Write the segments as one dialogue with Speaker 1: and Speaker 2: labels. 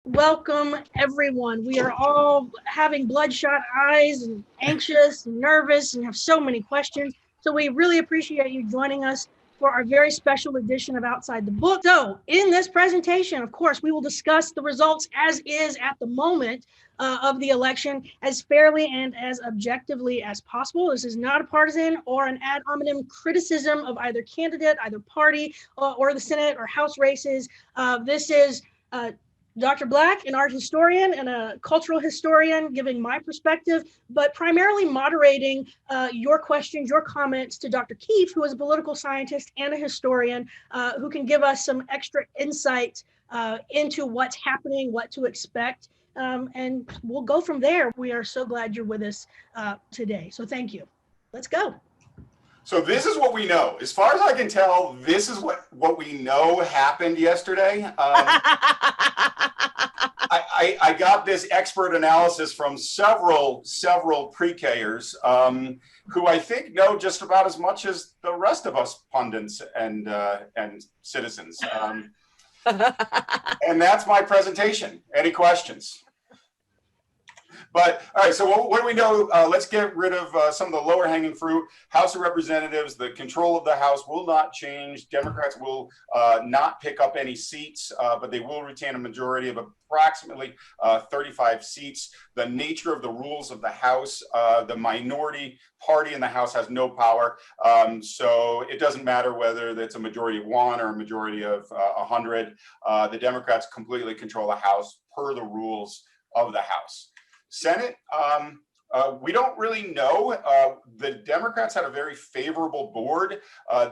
Speaker 1: Welcome, everyone. We are all having bloodshot eyes and anxious and nervous and have so many questions. So we really appreciate you joining us for our very special edition of Outside the Book. So in this presentation, of course, we will discuss the results as is at the moment of the election as fairly and as objectively as possible. This is not a partisan or an ad hominem criticism of either candidate, either party, or the Senate or House races. This is Dr. Black, an art historian and a cultural historian, giving my perspective, but primarily moderating your questions, your comments to Dr. Keefe, who is a political scientist and a historian, who can give us some extra insight into what's happening, what to expect, and we'll go from there. We are so glad you're with us today. So thank you. Let's go.
Speaker 2: So this is what we know. As far as I can tell, this is what we know happened yesterday. I got this expert analysis from several pre-Kers who I think know just about as much as the rest of us pundits and citizens. And that's my presentation. Any questions? But all right, so what do we know? Let's get rid of some of the lower hanging fruit. House of Representatives, the control of the House will not change. Democrats will not pick up any seats, but they will retain a majority of approximately 35 seats. The nature of the rules of the House, the minority party in the House has no power. So it doesn't matter whether it's a majority of one or a majority of 100. The Democrats completely control the House per the rules of the House. Senate, we don't really know. The Democrats had a very favorable board.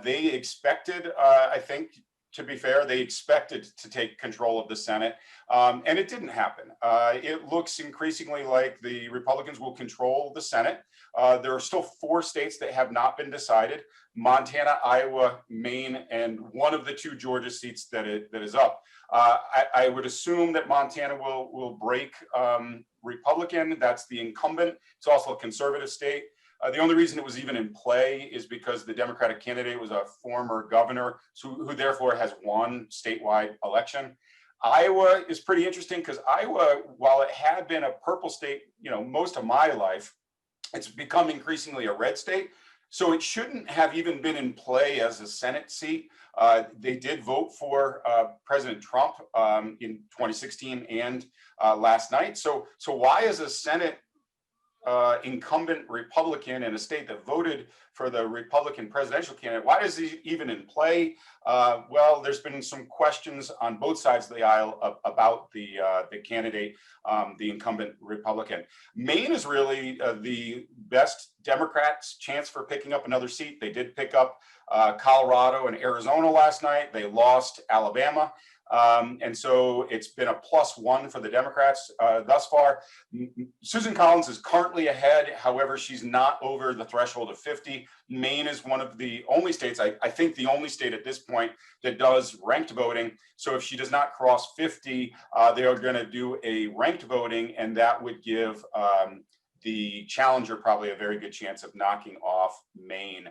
Speaker 2: They expected, I think, to be fair, they expected to take control of the Senate, and it didn't happen. It looks increasingly like the Republicans will control the Senate. There are still 4 states that have not been decided: Montana, Iowa, Maine, and one of the 2 Georgia seats that is up. I would assume that Montana will break Republican. That's the incumbent. It's also a conservative state. The only reason it was even in play is because the Democratic candidate was a former governor, who therefore has won statewide election. Iowa is pretty interesting because Iowa, while it had been a purple state, most of my life, it's become increasingly a red state. So it shouldn't have even been in play as a Senate seat. They did vote for President Trump in 2016 and last night. So why is a Senate incumbent Republican in a state that voted for the Republican presidential candidate, why is he even in play? Well, there's been some questions on both sides of the aisle about the candidate, the incumbent Republican. Maine is really the best Democrats' chance for picking up another seat. They did pick up Colorado and Arizona last night. They lost Alabama. And so it's been a +1 for the Democrats thus far. Susan Collins is currently ahead. However, she's not over the threshold of 50. Maine is one of the only states, I think the only state at this point, that does ranked voting. So if she does not cross 50, they are going to do a ranked voting, and that would give the challenger probably a very good chance of knocking off Maine.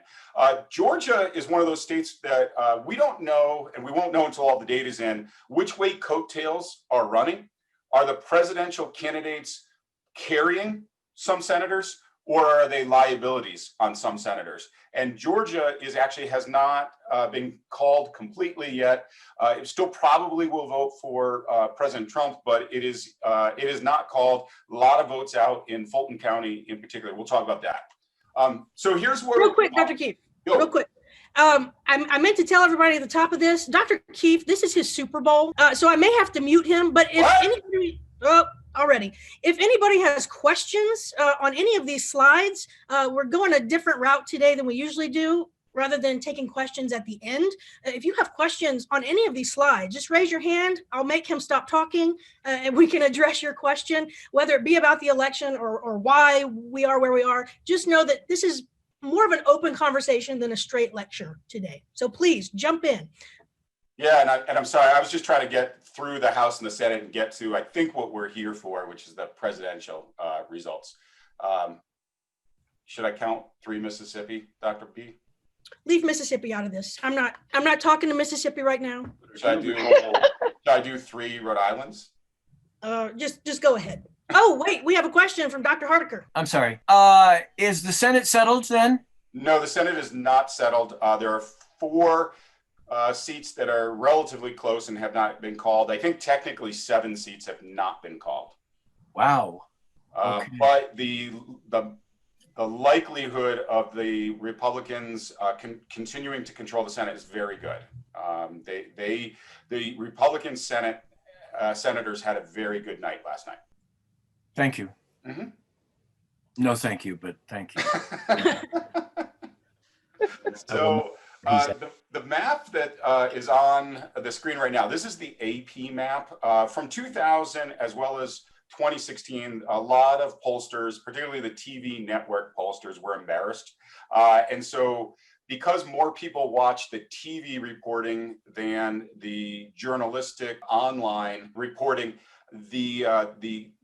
Speaker 2: Georgia is one of those states that we don't know, and we won't know until all the data is in, which way coattails are running. Are the presidential candidates carrying some senators, or are they liabilities on some senators? And Georgia has not been called completely yet. It still probably will vote for President Trump, but it is not called. A lot of votes out in Fulton County in particular. We'll talk about that. So here's where—
Speaker 1: Real quick, Dr. Keefe, real quick. I meant to tell everybody at the top of this, Dr. Keefe, this is his Super Bowl. So I may have to mute him, but if anybody— if anybody has questions on any of these slides, we're going a different route today than we usually do, rather than taking questions at the end. If you have questions on any of these slides, just raise your hand. I'll make him stop talking, and we can address your question, whether it be about the election or why we are where we are. Just know that this is more of an open conversation than a straight lecture today. So please jump in.
Speaker 2: Yeah, and I'm sorry, I was just trying to get through the House and the Senate and get to, I think, what we're here for, which is the presidential results. Should I count 3 Mississippi, Dr. B?
Speaker 1: Leave Mississippi out of this. I'm not talking to Mississippi right now.
Speaker 2: Should I do 3 Rhode Islands?
Speaker 1: Just go ahead. Oh, wait, we have a question from Dr. Hardiker.
Speaker 3: I'm sorry. Is the Senate settled then?
Speaker 2: No, the Senate is not settled. There are 4 seats that are relatively close and have not been called. I think technically 7 seats have not been called.
Speaker 3: Wow. Okay.
Speaker 2: But the likelihood of the Republicans continuing to control the Senate is very good. The Republican senators had a very good night last night.
Speaker 3: Thank you.
Speaker 2: Mm-hmm.
Speaker 3: No, thank you, but thank you.
Speaker 2: So the map that is on the screen right now, this is the AP map from 2000 as well as 2016. A lot of pollsters, particularly the TV network pollsters, were embarrassed. And so because more people watch the TV reporting than the journalistic online reporting, the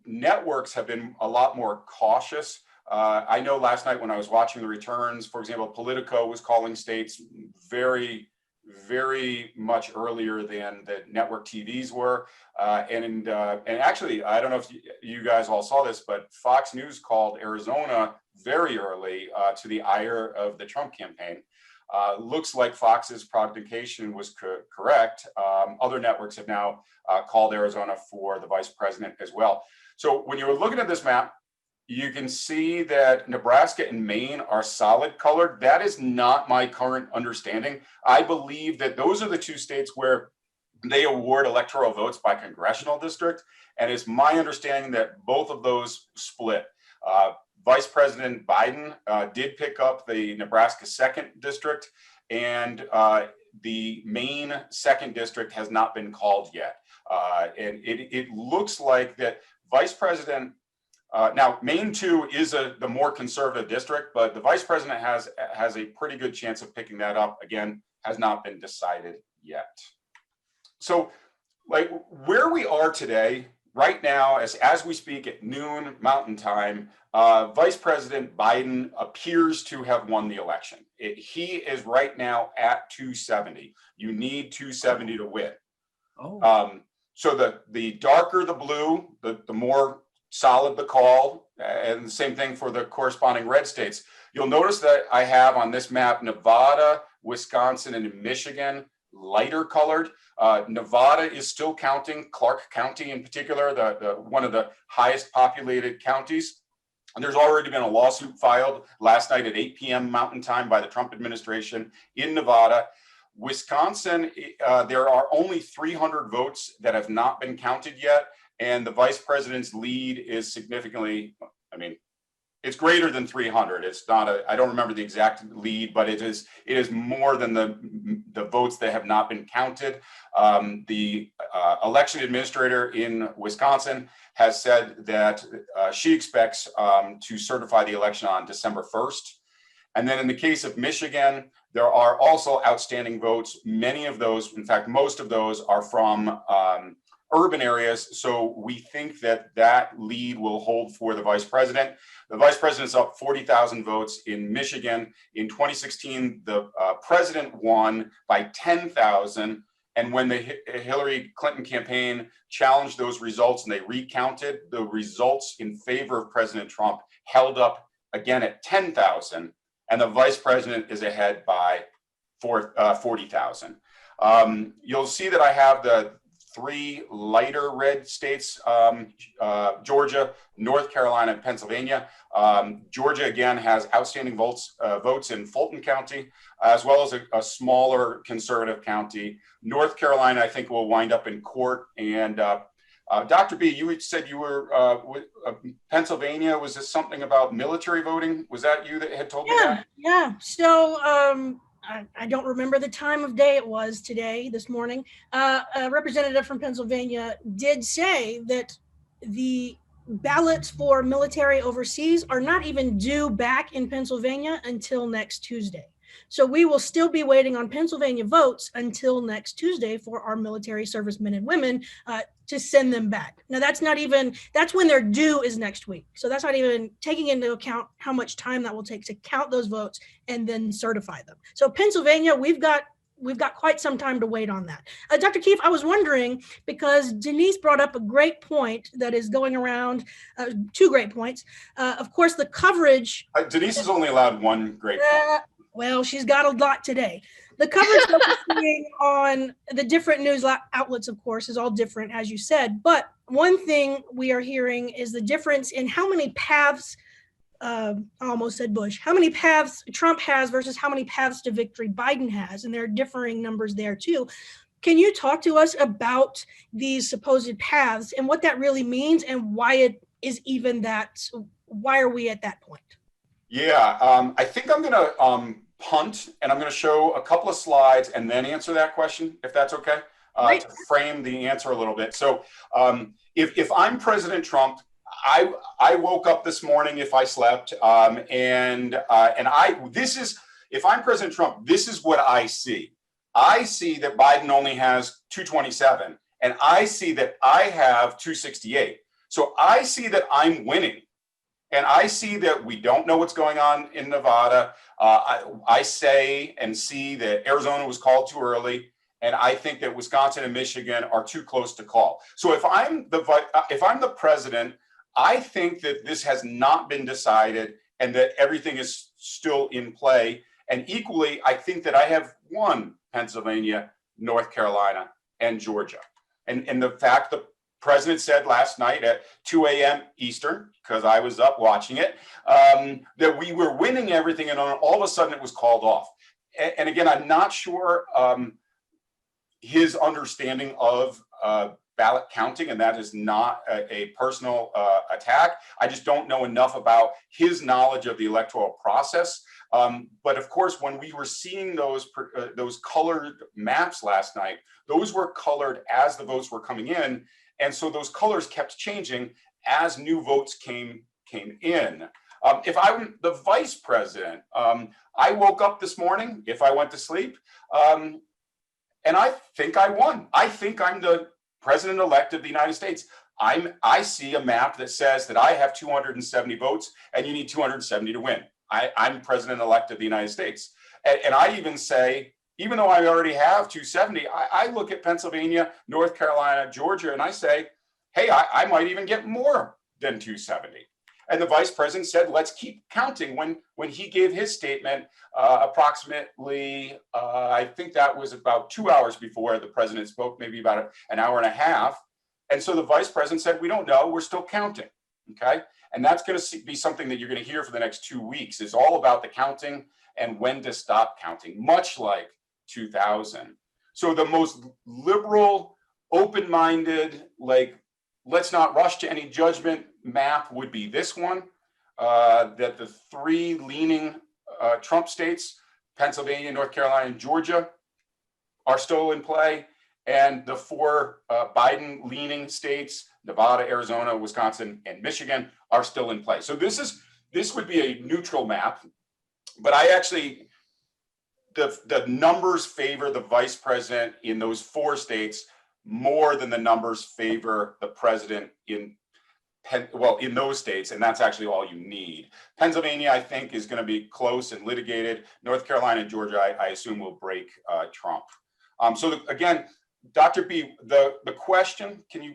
Speaker 2: networks have been a lot more cautious. I know last night when I was watching the returns, for example, Politico was calling states very, very much earlier than the network TVs were. And actually, I don't know if you guys all saw this, but Fox News called Arizona very early to the ire of the Trump campaign. Looks like Fox's prognostication was correct. Other networks have now called Arizona for the vice president as well. So when you're looking at this map, you can see that Nebraska and Maine are solid colored. That is not my current understanding. I believe that those are the 2 states where they award electoral votes by congressional district. And it's my understanding that both of those split. Vice President Biden did pick up the Nebraska 2nd district, and the Maine 2nd district has not been called yet. And it looks like that Vice President, now Maine 2 is the more conservative district, but the Vice President has a pretty good chance of picking that up. Again, has not been decided yet. So like where we are today, right now, as we speak at noon Mountain Time, Vice President Biden appears to have won the election. He is right now at 270. You need 270 to win. Oh. So the darker the blue, the more solid the call, and the same thing for the corresponding red states. You'll notice that I have on this map Nevada, Wisconsin, and Michigan lighter colored. Nevada is still counting, Clark County in particular, the one of the highest populated counties. And there's already been a lawsuit filed last night at 8 p.m. Mountain Time by the Trump administration in Nevada. Wisconsin, there are only 300 votes that have not been counted yet. And the vice president's lead is significantly, I mean, it's greater than 300. It's not I don't remember the exact lead, but it is more than the votes that have not been counted. The election administrator in Wisconsin has said that she expects to certify the election on December 1st. And then in the case of Michigan, there are also outstanding votes. Many of those, in fact, most of those are from urban areas. So we think that lead will hold for the vice president. The vice president's up 40,000 votes in Michigan. In 2016, the president won by 10,000. And when the Hillary Clinton campaign challenged those results and they recounted, the results in favor of President Trump held up again at 10,000. And the vice president is ahead by 40,000. You'll see that I have the 3 lighter red states, Georgia, North Carolina, and Pennsylvania. Georgia, again, has outstanding votes in Fulton County, as well as a smaller conservative county. North Carolina, I think, will wind up in court. And Dr. B, you said you were with Pennsylvania. Was this something about military voting? Was that you that had told me that?
Speaker 1: Yeah. So I don't remember the time of day it was this morning. A representative from Pennsylvania did say that the ballots for military overseas are not even due back in Pennsylvania until next Tuesday. So we will still be waiting on Pennsylvania votes until next Tuesday for our military servicemen and women to send them back. Now that's when their due is next week. So that's not even taking into account how much time that will take to count those votes and then certify them. So Pennsylvania, we've got we've got quite some time to wait on that. Dr. Keefe, I was wondering, because Denise brought up a great point that is going around, two great points. Of course, the coverage.
Speaker 2: Denise is only allowed one great point.
Speaker 1: Well, she's got a lot today. The coverage that we're seeing on the different news outlets, of course, is all different, as you said. But one thing we are hearing is the difference in how many paths, I almost said Bush, how many paths Trump has versus how many paths to victory Biden has. And there are differing numbers there, too. Can you talk to us about these supposed paths and what that really means and why it is even that? Why are we at that point?
Speaker 2: Yeah, I think I'm going to punt, and I'm going to show a couple of slides and then answer that question, if that's okay, to frame the answer a little bit. So if I'm President Trump, I woke up this morning, if I slept, if I'm President Trump, this is what I see. I see that Biden only has 227, and I see that I have 268. So I see that I'm winning. And I see that we don't know what's going on in Nevada. I say and see that Arizona was called too early, and I think that Wisconsin and Michigan are too close to call. So if I'm the president, I think that this has not been decided and that everything is still in play. And equally, I think that I have won Pennsylvania, North Carolina, and Georgia. And the fact the president said last night at 2 a.m. Eastern, because I was up watching it, that we were winning everything, and all of a sudden it was called off. And again, I'm not sure his understanding of ballot counting, and that is not a personal attack. I just don't know enough about his knowledge of the electoral process. But of course, when we were seeing those colored maps last night, those were colored as the votes were coming in. And so those colors kept changing as new votes came in. If I'm the vice president, I woke up this morning, if I went to sleep, and I think I won. I think I'm the president-elect of the United States. I see a map that says that I have 270 votes and you need 270 to win. I'm president-elect of the United States. And I even say, even though I already have 270, I look at Pennsylvania, North Carolina, Georgia, and I say, hey, I might even get more than 270. And the vice president said, let's keep counting. When he gave his statement, approximately, I think that was about 2 hours before the president spoke, maybe about an hour and a half. And so the vice president said, we don't know, we're still counting, okay? And that's gonna be something that you're gonna hear for the next 2 weeks, is all about the counting and when to stop counting, much like 2000. So the most liberal, open-minded, like, let's not rush to any judgment map would be this one, that the three leaning Trump states, Pennsylvania, North Carolina, and Georgia, are still in play. And the four Biden leaning states, Nevada, Arizona, Wisconsin, and Michigan, are still in play. So this would be a neutral map, but I actually, the numbers favor the vice president in those four states more than the numbers favor the president in those states, and that's actually all you need. Pennsylvania, I think, is going to be close and litigated. North Carolina and Georgia, I assume, will break Trump. Again, Dr. B, the question, can you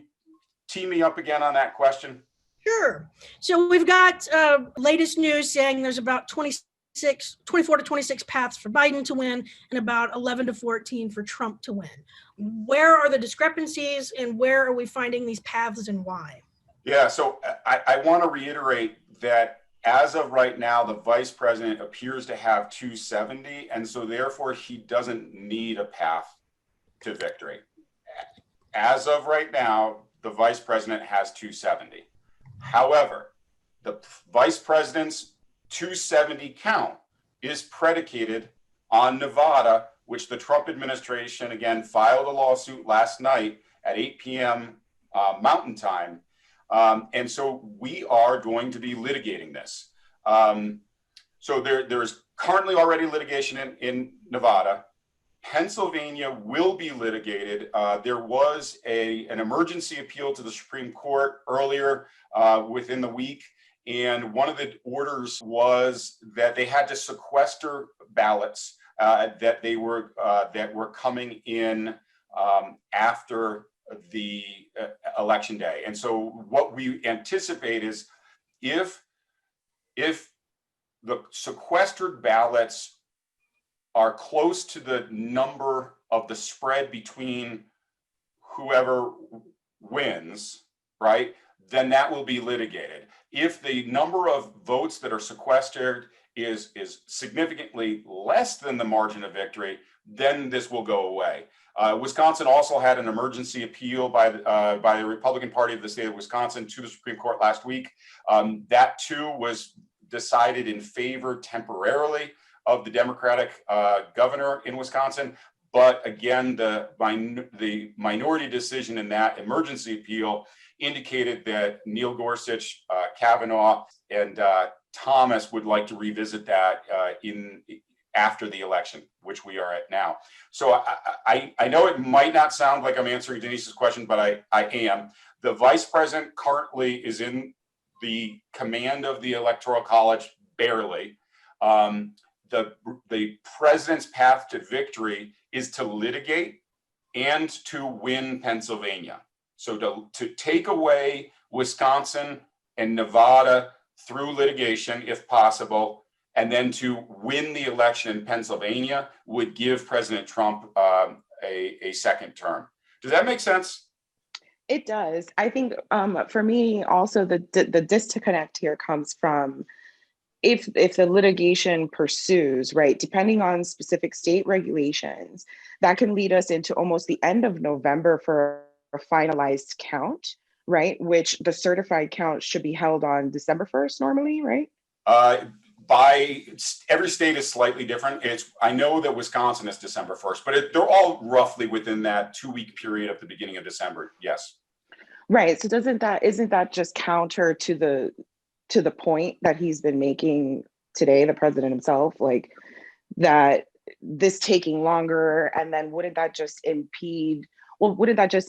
Speaker 2: tee me up again on that question?
Speaker 1: Sure. So we've got latest news saying there's about 24 to 26 paths for Biden to win and about 11 to 14 for Trump to win. Where are the discrepancies and where are we finding these paths and why?
Speaker 2: Yeah, so I want to reiterate that as of right now, the vice president appears to have 270, and so therefore he doesn't need a path to victory. As of right now, the vice president has 270. However, the vice president's 270 count is predicated on Nevada, which the Trump administration, again, filed a lawsuit last night at 8 p.m. Mountain Time. And so we are going to be litigating this. So there is currently already litigation in Nevada. Pennsylvania will be litigated. There was an emergency appeal to the Supreme Court earlier within the week. And one of the orders was that they had to sequester ballots that were coming in after the election day. And so what we anticipate is if the sequestered ballots are close to the number of the spread between whoever wins, right, then that will be litigated. If the number of votes that are sequestered is significantly less than the margin of victory, then this will go away. Wisconsin also had an emergency appeal by the Republican Party of the state of Wisconsin to the Supreme Court last week. That too was decided in favor temporarily of the Democratic governor in Wisconsin. But again, the minority decision in that emergency appeal indicated that Neil Gorsuch, Kavanaugh, and Thomas would like to revisit that after the election, which we are at now. So I know it might not sound like I'm answering Denise's question, but I am. The vice president currently is in the command of the Electoral College, barely. The president's path to victory is to litigate and to win Pennsylvania. So to take away Wisconsin and Nevada through litigation, if possible, and then to win the election in Pennsylvania would give President Trump a second term. Does that make sense?
Speaker 4: It does. I think for me also the disconnect here comes from if the litigation pursues, right, depending on specific state regulations, that can lead us into almost the end of November for a finalized count, right? Which the certified count should be held on December 1st normally, right?
Speaker 2: By every state is slightly different. I know that Wisconsin is December 1st, but they're all roughly within that 2-week period at the beginning of December. Yes.
Speaker 4: Right. So isn't that just counter to the point that he's been making today, the president himself, like that this taking longer, and then wouldn't that just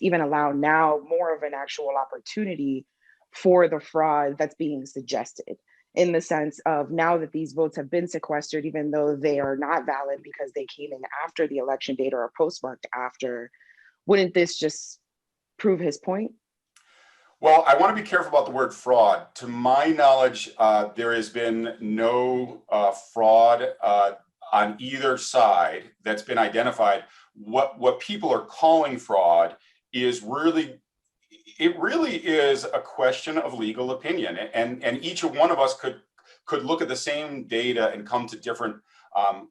Speaker 4: even allow now more of an actual opportunity for the fraud that's being suggested, in the sense of now that these votes have been sequestered, even though they are not valid because they came in after the election date or are postmarked after, wouldn't this just prove his point?
Speaker 2: Well, I want to be careful about the word fraud. To my knowledge, there has been no fraud on either side that's been identified. What people are calling fraud is really is a question of legal opinion, and each one of us could look at the same data and come to different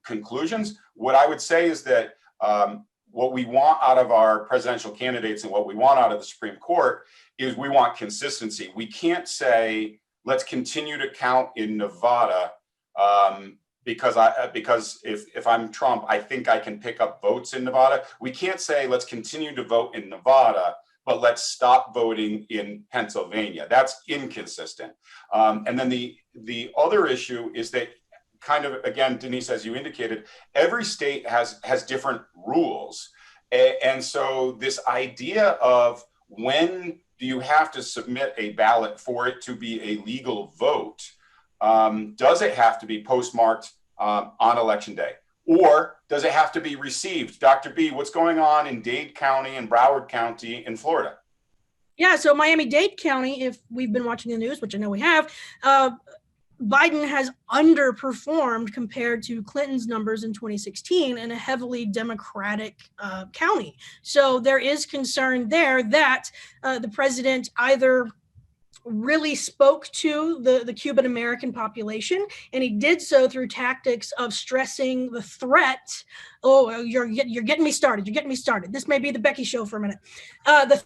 Speaker 2: conclusions. What I would say is that what we want out of our presidential candidates and what we want out of the Supreme Court is we want consistency. We can't say, let's continue to count in Nevada because if I'm Trump, I think I can pick up votes in Nevada. We can't say, let's continue to vote in Nevada, but let's stop voting in Pennsylvania. That's inconsistent. And then the other issue is that, kind of, again, Denise, as you indicated, every state has different rules. And so this idea of when do you have to submit a ballot for it to be a legal vote? Does it have to be postmarked on election day? Or does it have to be received? Dr. B, what's going on in Dade County and Broward County in Florida?
Speaker 1: Yeah, so Miami-Dade County, if we've been watching the news, which I know we have, Biden has underperformed compared to Clinton's numbers in 2016 in a heavily Democratic county. So there is concern there that the president either really spoke to the Cuban American population, and he did so through tactics of stressing the threat. Oh, you're getting me started. You're getting me started. This may be the Becky show for a minute. The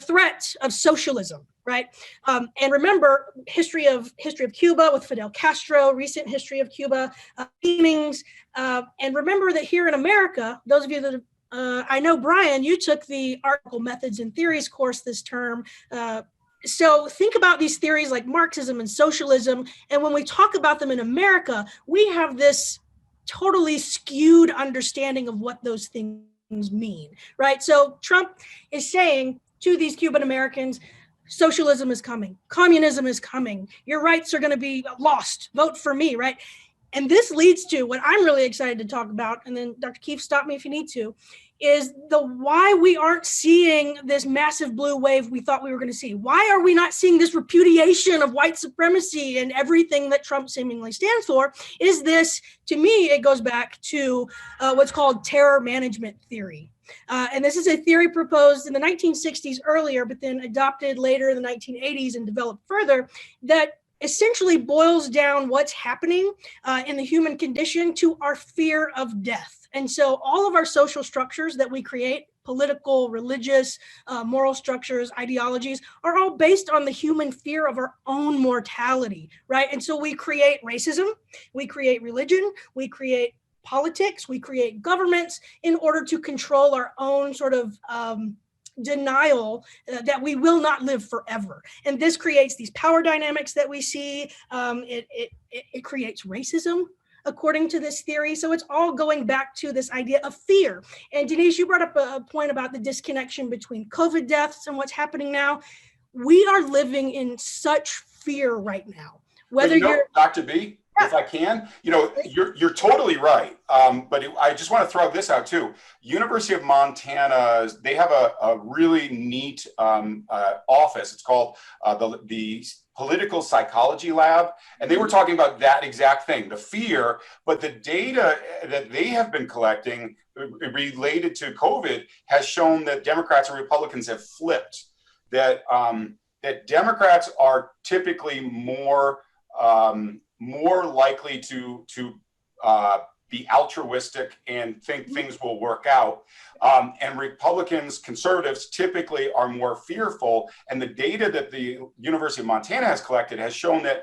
Speaker 1: threat of socialism. Right. And remember, history of Cuba with Fidel Castro, recent history of Cuba, beamings. And remember that here in America, those of you that I know, Brian, you took the Article Methods and Theories course this term. So think about these theories like Marxism and socialism. And when we talk about them in America, we have this totally skewed understanding of what those things mean. Right. So Trump is saying to these Cuban Americans, socialism is coming. Communism is coming. Your rights are going to be lost. Vote for me, right? And this leads to what I'm really excited to talk about, and then Dr. Keefe, stop me if you need to, is the why we aren't seeing this massive blue wave we thought we were going to see. Why are we not seeing this repudiation of white supremacy and everything that Trump seemingly stands for? Is this, to me, it goes back to what's called terror management theory. And this is a theory proposed in the 1960s earlier, but then adopted later in the 1980s and developed further, that essentially boils down what's happening in the human condition to our fear of death. And so all of our social structures that we create, political, religious, moral structures, ideologies, are all based on the human fear of our own mortality, right? And so we create racism, we create religion, we create politics, we create governments in order to control our own sort of denial that we will not live forever. And this creates these power dynamics that we see. It creates racism, according to this theory. So it's all going back to this idea of fear. And Denise, you brought up a point about the disconnection between COVID deaths and what's happening now. We are living in such fear right now. Whether you're
Speaker 2: Dr. B, if I can, you're totally right. But I just want to throw this out too. University of Montana, they have a really neat office. It's called the Political Psychology Lab. And they were talking about that exact thing, the fear, but the data that they have been collecting related to COVID has shown that Democrats and Republicans have flipped, that Democrats are typically more likely to be altruistic and think things will work out. And Republicans, conservatives typically are more fearful. And the data that the University of Montana has collected has shown that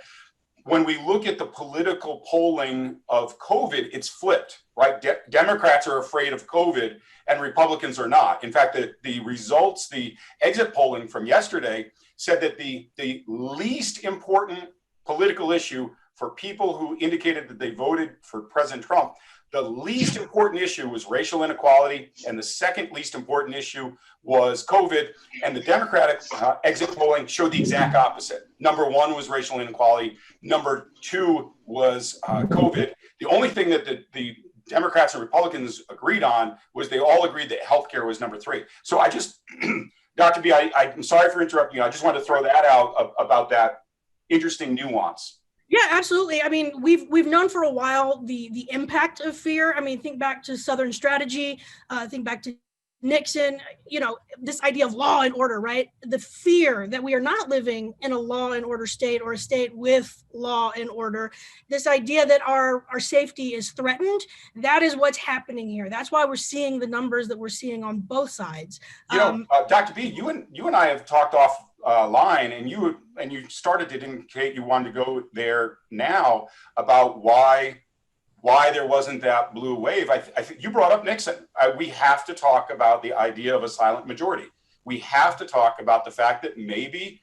Speaker 2: when we look at the political polling of COVID, it's flipped, right? Democrats are afraid of COVID and Republicans are not. In fact, the results, the exit polling from yesterday said that the least important political issue for people who indicated that they voted for President Trump, the least important issue was racial inequality, and the second least important issue was COVID. And the Democratic exit polling showed the exact opposite. Number one was racial inequality. Number two was COVID. The only thing that the Democrats and Republicans agreed on was they all agreed that healthcare was number three. So I just, Dr. B, I'm sorry for interrupting you. I just wanted to throw that out about that interesting nuance.
Speaker 1: Yeah, absolutely. I mean, we've known for a while the impact of fear. I mean, think back to Southern strategy, think back to Nixon, this idea of law and order, right? The fear that we are not living in a law and order state or a state with law and order, this idea that our safety is threatened, that is what's happening here. That's why we're seeing the numbers that we're seeing on both sides.
Speaker 2: Dr. B, you and I have talked off line, and you started to indicate you wanted to go there now about why there wasn't that blue wave. I think you brought up Nixon. We have to talk about the idea of a silent majority. We have to talk about the fact that maybe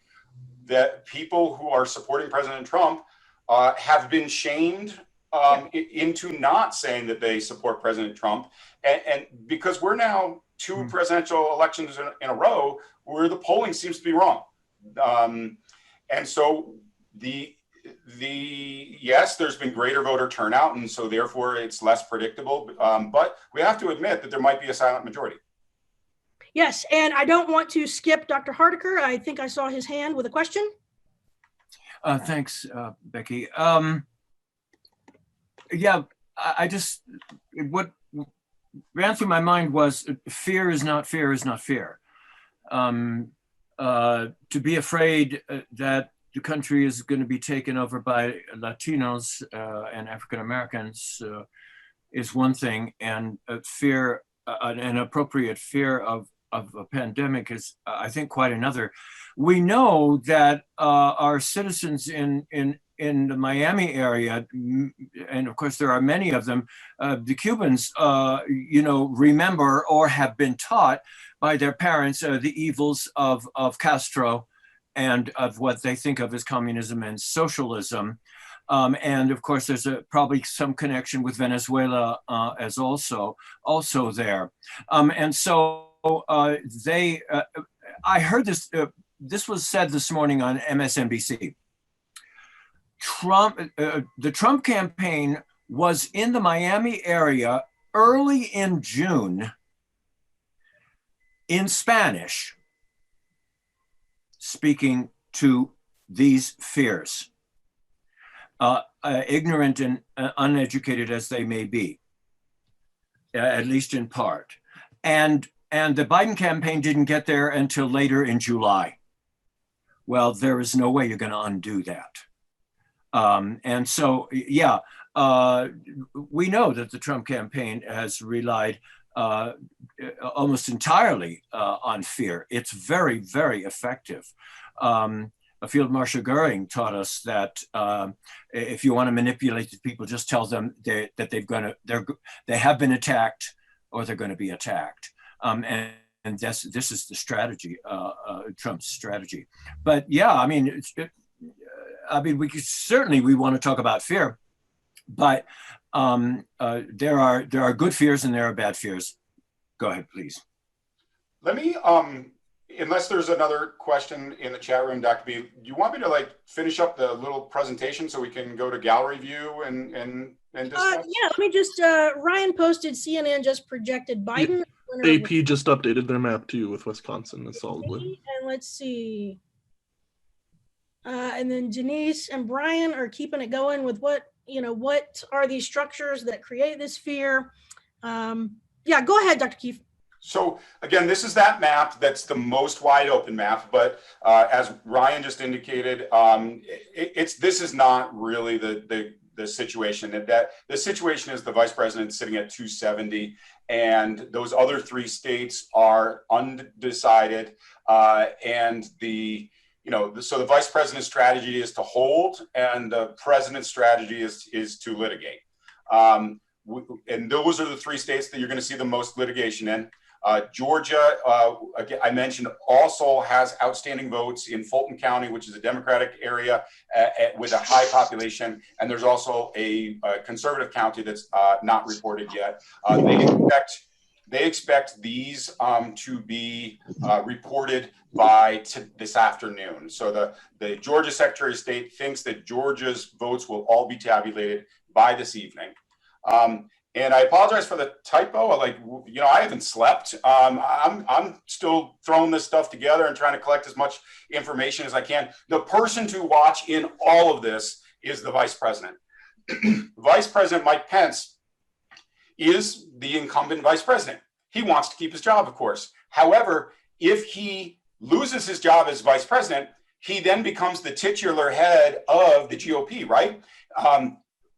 Speaker 2: that people who are supporting President Trump have been shamed into not saying that they support President Trump, and because we're now two presidential elections in a row where the polling seems to be wrong. And so yes, there's been greater voter turnout, and so therefore it's less predictable. But we have to admit that there might be a silent majority.
Speaker 1: Yes, and I don't want to skip Dr. Hardiker. I think I saw his hand with a question.
Speaker 3: Thanks, Becky. What ran through my mind was fear is not fear is not fear. To be afraid that the country is going to be taken over by Latinos and African Americans is one thing, and fear, an appropriate fear of a pandemic is, I think, quite another. We know that our citizens in the Miami area, and of course there are many of them, the Cubans, remember or have been taught by their parents the evils of Castro and of what they think of as communism and socialism. And of course, there's probably some connection with Venezuela as also there. And so I heard this, this was said this morning on MSNBC. The Trump campaign was in the Miami area early in June in Spanish, speaking to these fears, ignorant and uneducated as they may be, at least in part. And the Biden campaign didn't get there until later in July. Well, there is no way you're going to undo that. And so, yeah, we know that the Trump campaign has relied almost entirely on fear. It's very, very effective. Field Marshal Goering taught us that if you want to manipulate the people, just tell them that they have been attacked or they're going to be attacked. And this is the strategy, Trump's strategy. But yeah, I mean, we want to talk about fear, but there are good fears and there are bad fears. Go ahead, please.
Speaker 2: Let me, unless there's another question in the chat room, Dr. B, do you want me to finish up the little presentation so we can go to gallery view and discuss?
Speaker 1: Yeah, let me just, Ryan posted CNN just projected Biden.
Speaker 5: AP just updated their map too with Wisconsin and solidly.
Speaker 1: And let's see. And then Denise and Brian are keeping it going with what are these structures that create this fear? Yeah, go ahead, Dr. Keefe.
Speaker 2: So again, this is that map that's the most wide open map, but as Ryan just indicated, this is not really the situation. That the situation is the vice president sitting at 270, and those other three states are undecided, and so the vice president's strategy is to hold, and the president's strategy is to litigate. And those are the three states that you're going to see the most litigation in. Georgia, again, I mentioned, also has outstanding votes in Fulton County, which is a Democratic area with a high population. And there's also a conservative county that's not reported yet. They expect these to be reported by this afternoon. So the Georgia Secretary of State thinks that Georgia's votes will all be tabulated by this evening. And I apologize for the typo. I haven't slept. I'm still throwing this stuff together and trying to collect as much information as I can. The person to watch in all of this is the vice president. Vice President Mike Pence is the incumbent vice president. He wants to keep his job, of course. However, if he loses his job as vice president, he then becomes the titular head of the GOP, right?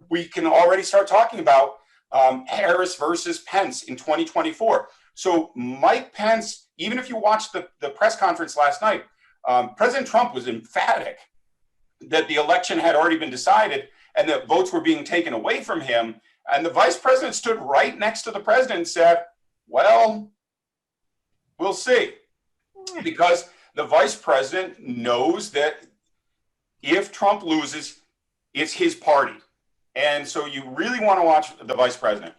Speaker 2: We can already start talking about Harris versus Pence in 2024. So Mike Pence, even if you watched the press conference last night, President Trump was emphatic that the election had already been decided and that votes were being taken away from him. And the vice president stood right next to the president and said, well, we'll see. Because the vice president knows that if Trump loses, it's his party. And so you really want to watch the vice president.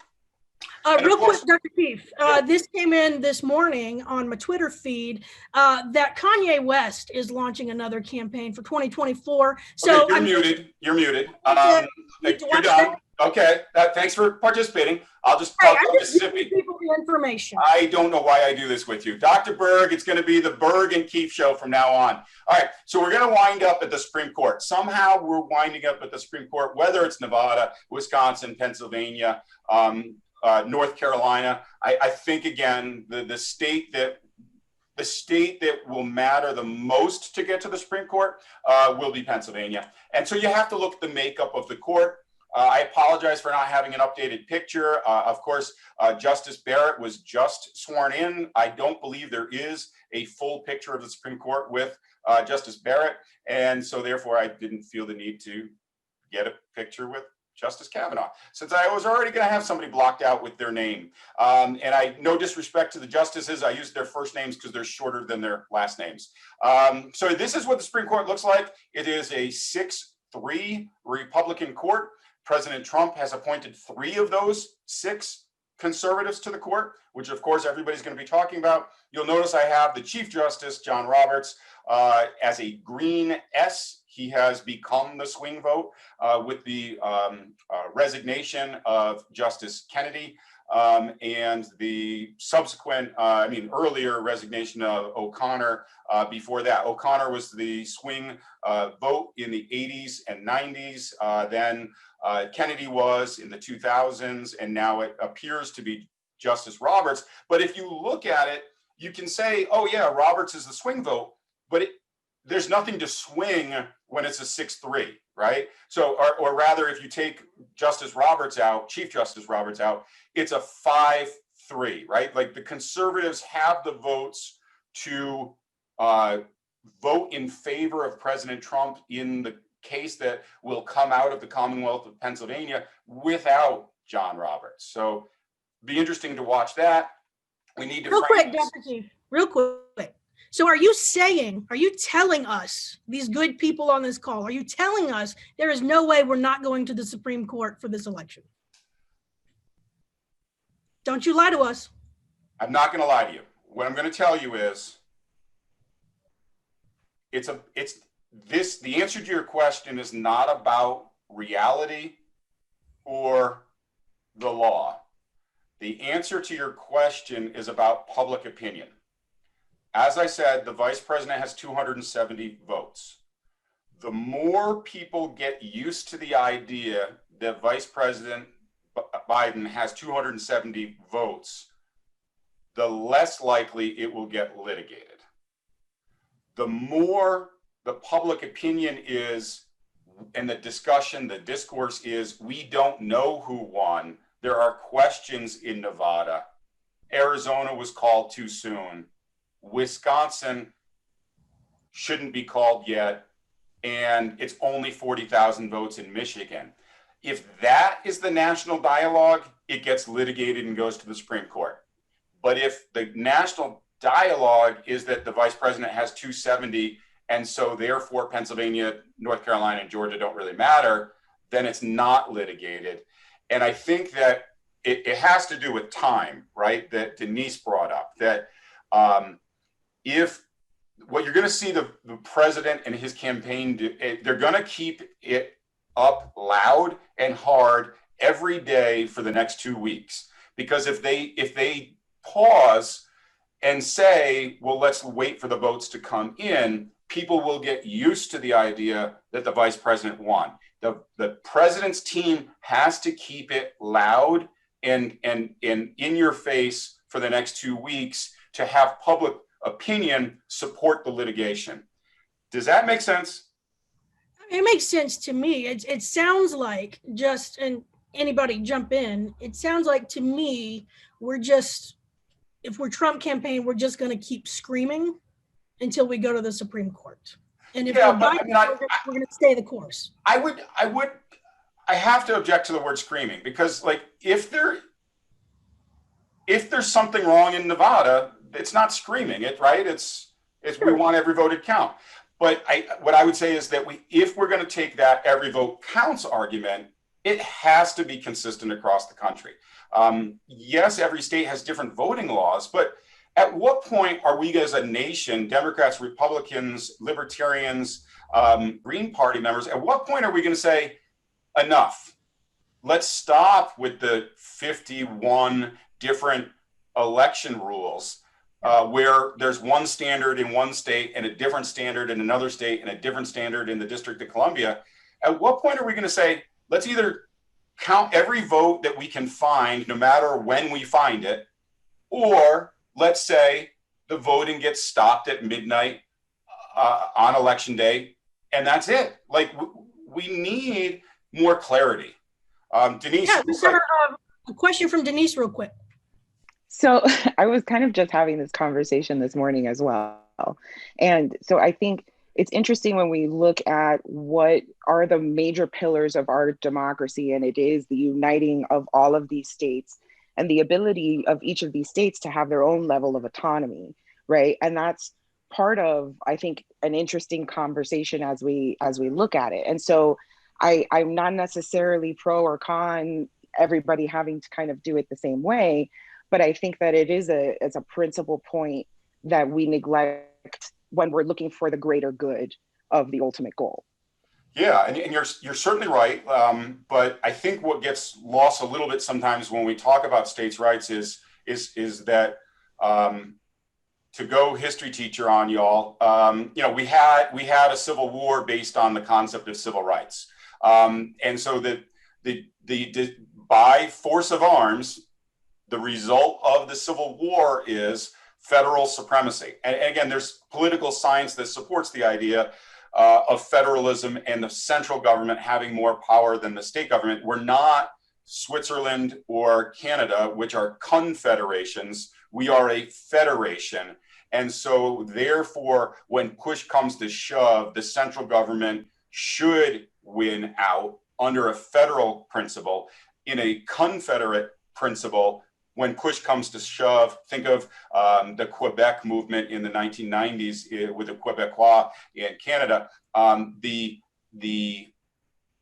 Speaker 1: Real quick, Dr. Keefe, this came in this morning on my Twitter feed that Kanye West is launching another campaign for 2024. So
Speaker 2: okay, you're muted. You're done. Okay, thanks for participating. I'll just talk about Mississippi.
Speaker 1: People the information.
Speaker 2: I don't know why I do this with you. Dr. Berg, it's going to be the Berg and Keefe show from now on. All right, so we're going to wind up at the Supreme Court. Somehow we're winding up at the Supreme Court, whether it's Nevada, Wisconsin, Pennsylvania, North Carolina. I think, again, the state that will matter the most to get to the Supreme Court will be Pennsylvania. And so you have to look at the makeup of the court. I apologize for not having an updated picture. Of course, Justice Barrett was just sworn in. I don't believe there is a full picture of the Supreme Court with Justice Barrett. And so therefore, I didn't feel the need to get a picture with Justice Kavanaugh, since I was already going to have somebody blocked out with their name. And no disrespect to the justices, I use their first names because they're shorter than their last names. So this is what the Supreme Court looks like. It is a 6-3 Republican court. President Trump has appointed 3 of those 6 conservatives to the court, which of course everybody's going to be talking about. You'll notice I have the Chief Justice, John Roberts, as a green S. He has become the swing vote with the resignation of Justice Kennedy and the subsequent, earlier resignation of O'Connor. Before that, O'Connor was the swing vote in the 80s and 90s. Then Kennedy was in the 2000s, and now it appears to be Justice Roberts. But if you look at it, you can say, oh yeah, Roberts is the swing vote, but there's nothing to swing when it's a 6-3, right? So, or rather, if you take Justice Roberts out, Chief Justice Roberts out, it's a 5-3, right? Like the conservatives have the votes to vote in favor of President Trump in the case that will come out of the Commonwealth of Pennsylvania without John Roberts. So be interesting to watch that. We need to
Speaker 1: real quick, Dr. Keefe, real quick. So are you telling us, these good people on this call, are you telling us there is no way we're not going to the Supreme Court for this election? Don't you lie to us.
Speaker 2: I'm not going to lie to you. What I'm going to tell you is the answer to your question is not about reality or the law. The answer to your question is about public opinion. As I said, the vice president has 270 votes. The more people get used to the idea that Vice President Biden has 270 votes, the less likely it will get litigated. The more the public opinion is, and the discussion, the discourse is, we don't know who won. There are questions in Nevada. Arizona was called too soon. Wisconsin shouldn't be called yet. And it's only 40,000 votes in Michigan. If that is the national dialogue, it gets litigated and goes to the Supreme Court. But if the national dialogue is that the vice president has 270, and so therefore Pennsylvania, North Carolina, and Georgia don't really matter, then it's not litigated. And I think that it has to do with time, right? That Denise brought up, that if what you're going to see the president and his campaign do, they're going to keep it up loud and hard every day for the next 2 weeks. Because if they pause and say, well, let's wait for the votes to come in, people will get used to the idea that the vice president won. The president's team has to keep it loud and in your face for the next 2 weeks to have public opinion support the litigation. Does that make sense?
Speaker 1: It makes sense to me. It sounds like, just, and anybody jump in, it sounds like to me, if we're Trump campaign, we're just going to keep screaming until we go to the Supreme Court. And if we're Biden, we're going to stay the course.
Speaker 2: I have to object to the word screaming, because like if there's something wrong in Nevada, it's not screaming it, right? It's sure. We want every vote to count. But what I would say is that if we're going to take that every vote counts argument, it has to be consistent across the country. Yes, every state has different voting laws, but at what point are we as a nation, Democrats, Republicans, Libertarians, Green Party members, at what point are we going to say, enough? Let's stop with the 51 different election rules where there's one standard in one state and a different standard in another state and a different standard in the District of Columbia. At what point are we going to say, let's either count every vote that we can find, no matter when we find it, or let's say the voting gets stopped at midnight on election day, and that's it. Like, we need more clarity. Denise.
Speaker 1: Yeah, a question from Denise real quick.
Speaker 4: So I was kind of just having this conversation this morning as well. And so I think it's interesting when we look at what are the major pillars of our democracy, and it is the uniting of all of these states and the ability of each of these states to have their own level of autonomy, right? And that's part of, I think, an interesting conversation as we look at it. And so I'm not necessarily pro or con everybody having to kind of do it the same way. But I think that it's a principal point that we neglect when we're looking for the greater good of the ultimate goal.
Speaker 2: Yeah, and you're certainly right. But I think what gets lost a little bit sometimes when we talk about states' rights is that to go history teacher on y'all, we had a civil war based on the concept of civil rights, and so that the by force of arms, the result of the Civil War is federal supremacy. And again, there's political science that supports the idea of federalism and the central government having more power than the state government. We're not Switzerland or Canada, which are confederations. We are a federation. And so therefore, when push comes to shove, the central government should win out under a federal principle. In a confederate principle, when push comes to shove, think of the Quebec movement in the 1990s with the Quebecois in Canada. The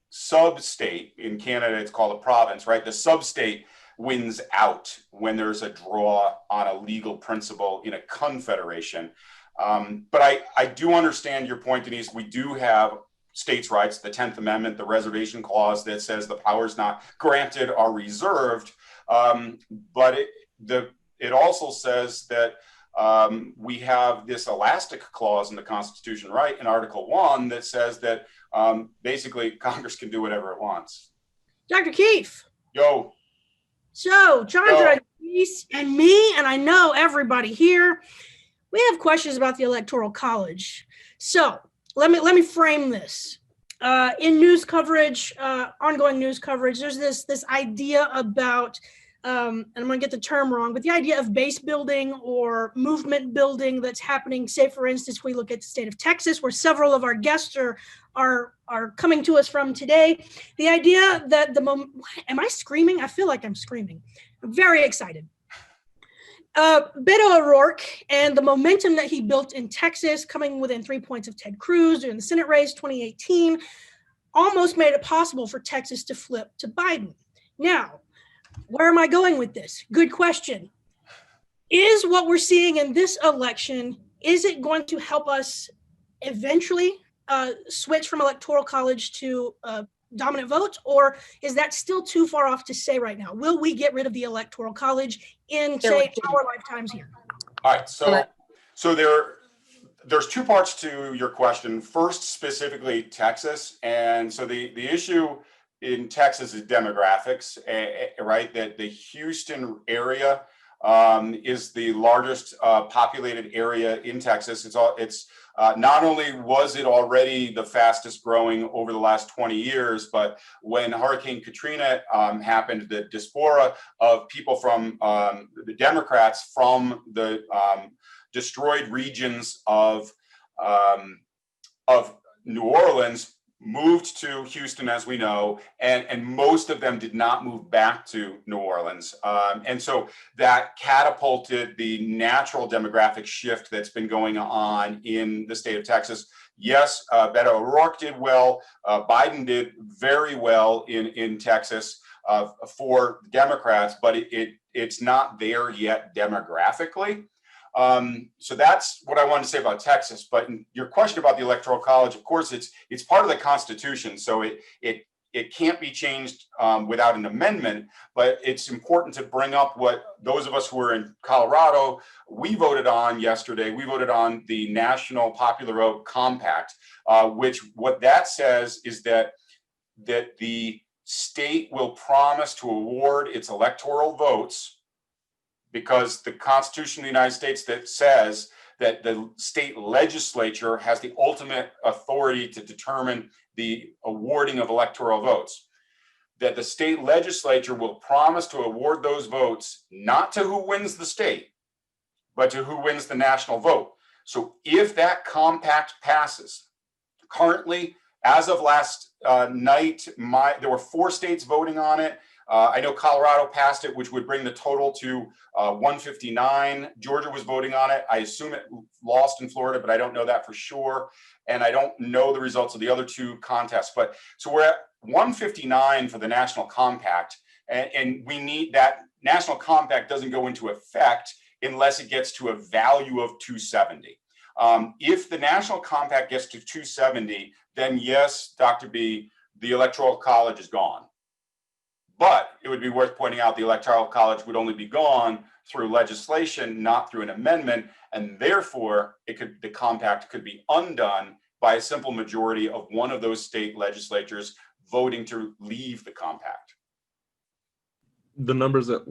Speaker 2: sub-state in Canada, it's called a province, right? The sub-state wins out when there's a draw on a legal principle in a confederation. But I do understand your point, Denise. We do have states' rights, the 10th Amendment, the reservation clause that says the powers not granted are reserved. But it also says that we have this elastic clause in the Constitution, right, in Article 1 that says that basically Congress can do whatever it wants.
Speaker 1: Dr. Keefe.
Speaker 2: Yo.
Speaker 1: So, Chandra, Denise, and me, and I know everybody here, we have questions about the Electoral College. So, let me frame this. In news coverage, ongoing news coverage, there's this idea about, and I'm going to get the term wrong, but the idea of base building or movement building that's happening. Say, for instance, we look at the state of Texas, where several of our guests are coming to us from today. The idea that am I screaming? I feel like I'm screaming. I'm very excited. Beto O'Rourke and the momentum that he built in Texas, coming within 3 points of Ted Cruz during the Senate race 2018, almost made it possible for Texas to flip to Biden. Now, where am I going with this? Good question. Is what we're seeing in this election, is it going to help us eventually switch from Electoral College to dominant vote, or is that still too far off to say right now? Will we get rid of the Electoral College in, say, our lifetimes here?
Speaker 2: All right, so there's two parts to your question. First, specifically Texas, and so the issue in Texas is demographics, right? That the Houston area is the largest populated area in Texas. It's not only was it already the fastest growing over the last 20 years, but when Hurricane Katrina happened, the diaspora of people from the Democrats from the destroyed regions of New Orleans moved to Houston, as we know, and most of them did not move back to New Orleans. And so that catapulted the natural demographic shift that's been going on in the state of Texas. Yes, Beto O'Rourke did well. Biden did very well in Texas for Democrats, but it's not there yet demographically. So that's what I wanted to say about Texas. But your question about the Electoral College, of course, it's part of the Constitution, so it can't be changed without an amendment. But it's important to bring up what those of us who are in Colorado, we voted on yesterday. We voted on the National Popular Vote Compact, which what that says is that the state will promise to award its electoral votes, because the Constitution of the United States that says that the state legislature has the ultimate authority to determine the awarding of electoral votes, that the state legislature will promise to award those votes not to who wins the state, but to who wins the national vote. So if that compact passes, currently, as of last night, there were 4 states voting on it. I know Colorado passed it, which would bring the total to 159. Georgia was voting on it. I assume it lost in Florida, but I don't know that for sure. And I don't know the results of the other 2 contests. But so we're at 159 for the National Compact. And we need that. National compact doesn't go into effect unless it gets to a value of 270. If the national compact gets to 270, then yes, Dr. B, the Electoral College is gone. But it would be worth pointing out the Electoral College would only be gone through legislation, not through an amendment, and therefore the compact could be undone by a simple majority of one of those state legislatures voting to leave the compact.
Speaker 5: The number's at,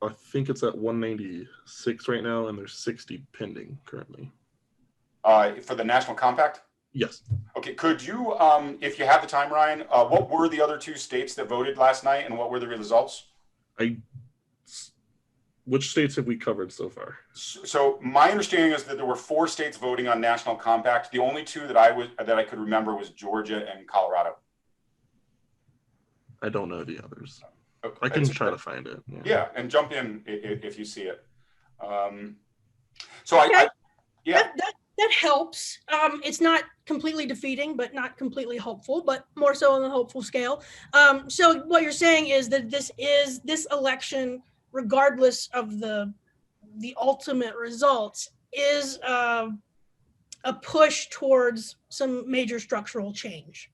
Speaker 5: I think it's at 196 right now, and there's 60 pending currently.
Speaker 2: For the national compact?
Speaker 5: Yes.
Speaker 2: Okay, could you, if you have the time, Ryan, what were the other two states that voted last night and what were the results?
Speaker 5: Which states have we covered so far?
Speaker 2: So my understanding is that there were 4 states voting on national compact. The only 2 that I could remember was Georgia and Colorado.
Speaker 5: I don't know the others.
Speaker 2: Okay.
Speaker 5: I can try to find it.
Speaker 2: Yeah, and jump in if you see it. So okay. Yeah.
Speaker 1: That helps. It's not completely defeating, but not completely hopeful, but more so on the hopeful scale. So what you're saying is that this election, regardless of the ultimate results, is a push towards some major structural change.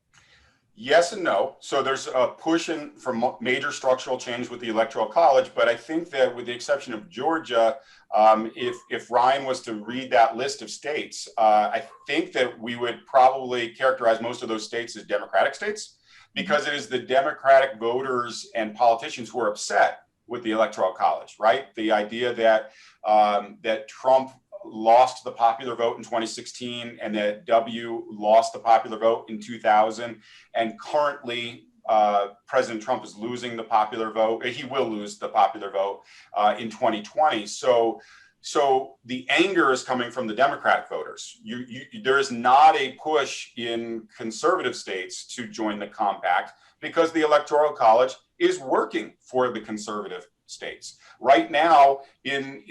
Speaker 2: Yes and no. So there's a push for major structural change with the Electoral College, but I think that with the exception of Georgia, if Ryan was to read that list of states, I think that we would probably characterize most of those states as Democratic states, because it is the Democratic voters and politicians who are upset with the Electoral College, right? The idea that that Trump lost the popular vote in 2016 and that W lost the popular vote in 2000, and currently President Trump is losing the popular vote. He will lose the popular vote in 2020. So the anger is coming from the Democratic voters. There is not a push in conservative states to join the compact because the Electoral College is working for the conservative states. Right now, in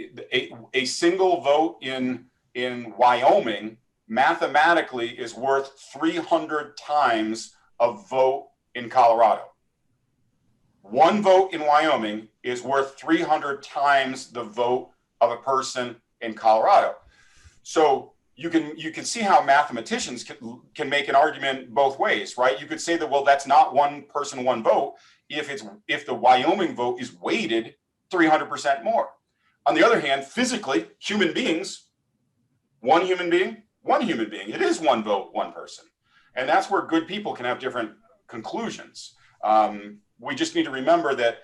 Speaker 2: a single vote in Wyoming mathematically is worth 300 times a vote in Colorado. One vote in Wyoming is worth 300 times the vote of a person in Colorado. So you can see how mathematicians can make an argument both ways, right? You could say that, well, that's not one person, one vote, if the Wyoming vote is weighted 300% more. On the other hand, physically, human beings, one human being, it is one vote, one person. And that's where good people can have different conclusions. We just need to remember that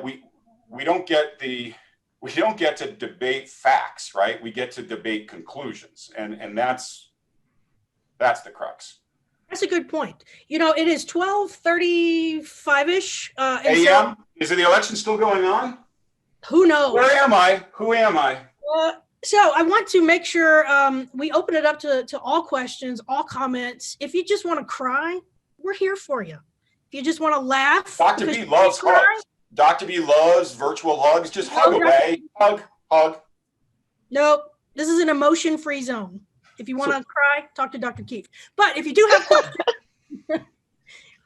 Speaker 2: we don't get to debate facts, right? We get to debate conclusions, and that's the crux.
Speaker 1: That's a good point. You know, it is 12:35-ish.
Speaker 2: AM? Is the election still going on?
Speaker 1: Who knows?
Speaker 2: Where am I? Who am I?
Speaker 1: So I want to make sure we open it up to all questions, all comments. If you just want to cry, we're here for you. If you just want to laugh.
Speaker 2: Dr. B loves hugs. Dr. B loves virtual hugs. Just hug away. Hug.
Speaker 1: Nope. This is an emotion-free zone. If you want to cry, talk to Dr. Keefe. But if you do have questions,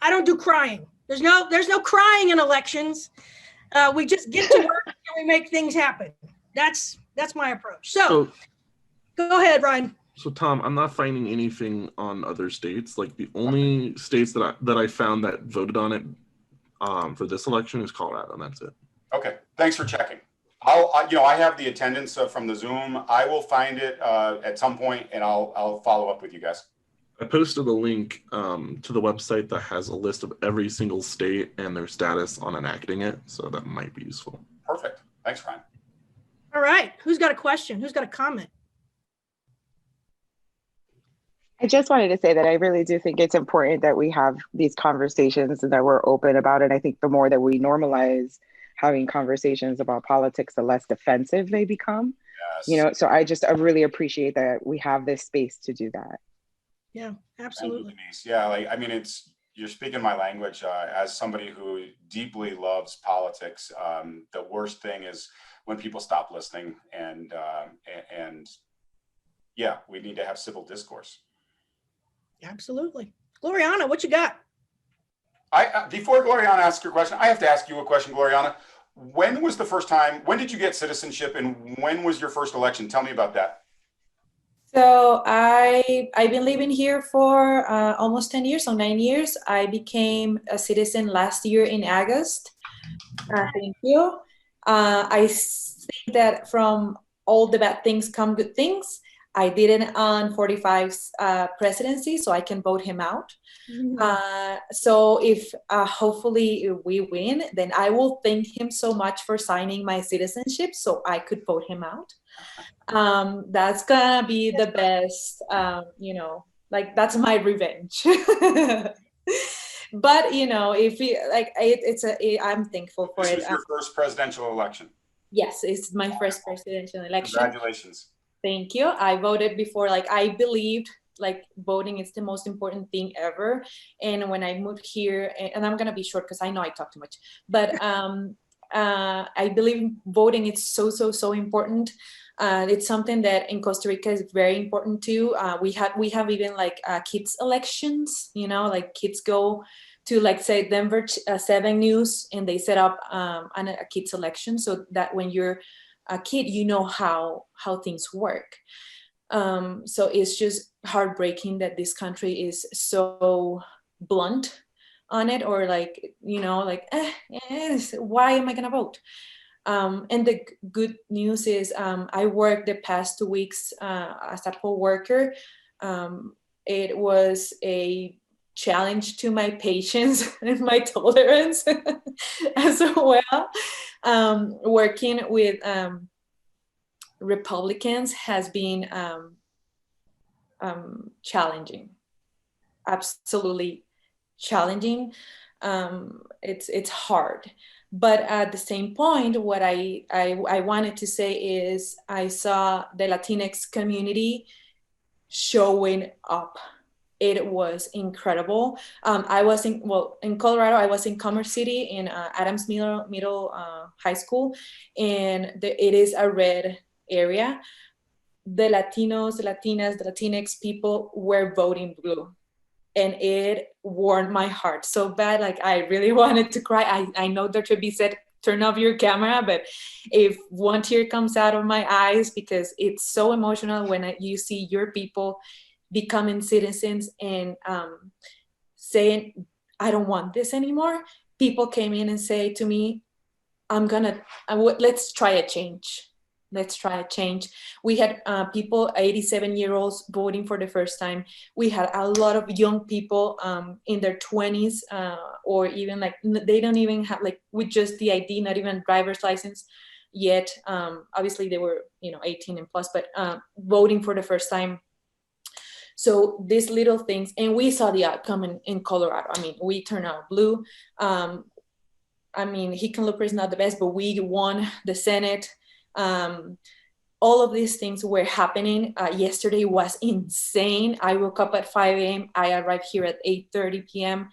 Speaker 1: I don't do crying. There's no crying in elections. We just get to work and we make things happen. That's my approach. So go ahead, Ryan.
Speaker 5: So Tom, I'm not finding anything on other states. Like the only states that I found that voted on it for this election is Colorado, and that's it. Okay,
Speaker 2: thanks for checking. I have the attendance from the Zoom. I will find it at some point, and I'll follow up with you guys.
Speaker 5: I posted a link to the website that has a list of every single state and their status on enacting it, so that might be useful.
Speaker 2: Perfect. Thanks, Ryan.
Speaker 1: All right. Who's got a question? Who's got a comment?
Speaker 4: I just wanted to say that I really do think it's important that we have these conversations and that we're open about it. I think the more that we normalize having conversations about politics, the less defensive they become.
Speaker 2: Yes.
Speaker 4: So I really appreciate that we have this space to do that.
Speaker 1: Yeah, absolutely.
Speaker 2: Yeah, you're speaking my language as somebody who deeply loves politics. The worst thing is when people stop listening, and yeah, we need to have civil discourse.
Speaker 1: Absolutely. Gloriana, what you got?
Speaker 2: Before Gloriana asks her question, I have to ask you a question, Gloriana. When was the first time, when did you get citizenship and when was your first election? Tell me about that.
Speaker 6: So I've been living here for almost 10 years, so 9 years. I became a citizen last year in August. Thank you. I think that from all the bad things come good things. I did it on 45's presidency, so I can vote him out. So if hopefully we win, then I will thank him so much for signing my citizenship so I could vote him out. That's gonna be the best, you know, like that's my revenge. But you know, if we like I'm thankful for
Speaker 2: This
Speaker 6: it.
Speaker 2: was your first presidential election.
Speaker 6: Yes, it's my first presidential election.
Speaker 2: Congratulations.
Speaker 6: Thank you. I voted before, like I believed like voting is the most important thing ever. And when I moved here, and I'm gonna be short because I know I talk too much, but I believe voting is so important. It's something that in Costa Rica is very important too. We have even like kids elections, you know, like kids go to like say Denver 7 News and they set up a kids election so that when you're a kid, you know how things work. So it's just heartbreaking that this country is so blunt on it, or like, you know, like, why am I gonna vote? And the good news is I worked the past 2 weeks as a poll worker. It was a challenge to my patience and my tolerance as well. Working with Republicans has been challenging, absolutely challenging. It's hard. But at the same point, what I wanted to say is I saw the Latinx community showing up. It was incredible. I was in Colorado, I was in Commerce City in Adams Middle High School, and it is a red area. The Latinos, the Latinas, the Latinx people were voting blue. And it warmed my heart so bad. Like I really wanted to cry. I know Dr. B said, turn off your camera, but if one tear comes out of my eyes, because it's so emotional when you see your people becoming citizens and saying, I don't want this anymore. People came in and say to me, let's try a change. Let's try a change. We had people, 87-year-olds voting for the first time. We had a lot of young people in their 20s or even like, they don't even have like, with just the ID, not even driver's license yet. Obviously they were, 18 and plus, but voting for the first time. So these little things, and we saw the outcome in Colorado. I mean, we turned out blue. I mean, Hickenlooper is not the best, but we won the Senate. All of these things were happening. Yesterday was insane. I woke up at 5 a.m. I arrived here at 8:30 p.m.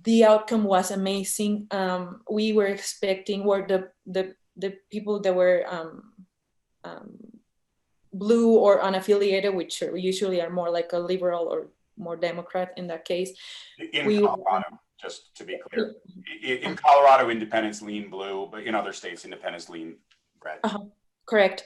Speaker 6: The outcome was amazing. We were expecting the people that were blue or unaffiliated, which usually are more like a liberal or more Democrat in that case.
Speaker 2: In Colorado, just to be clear. In Colorado, independents lean blue, but in other states, independents lean red.
Speaker 6: Correct.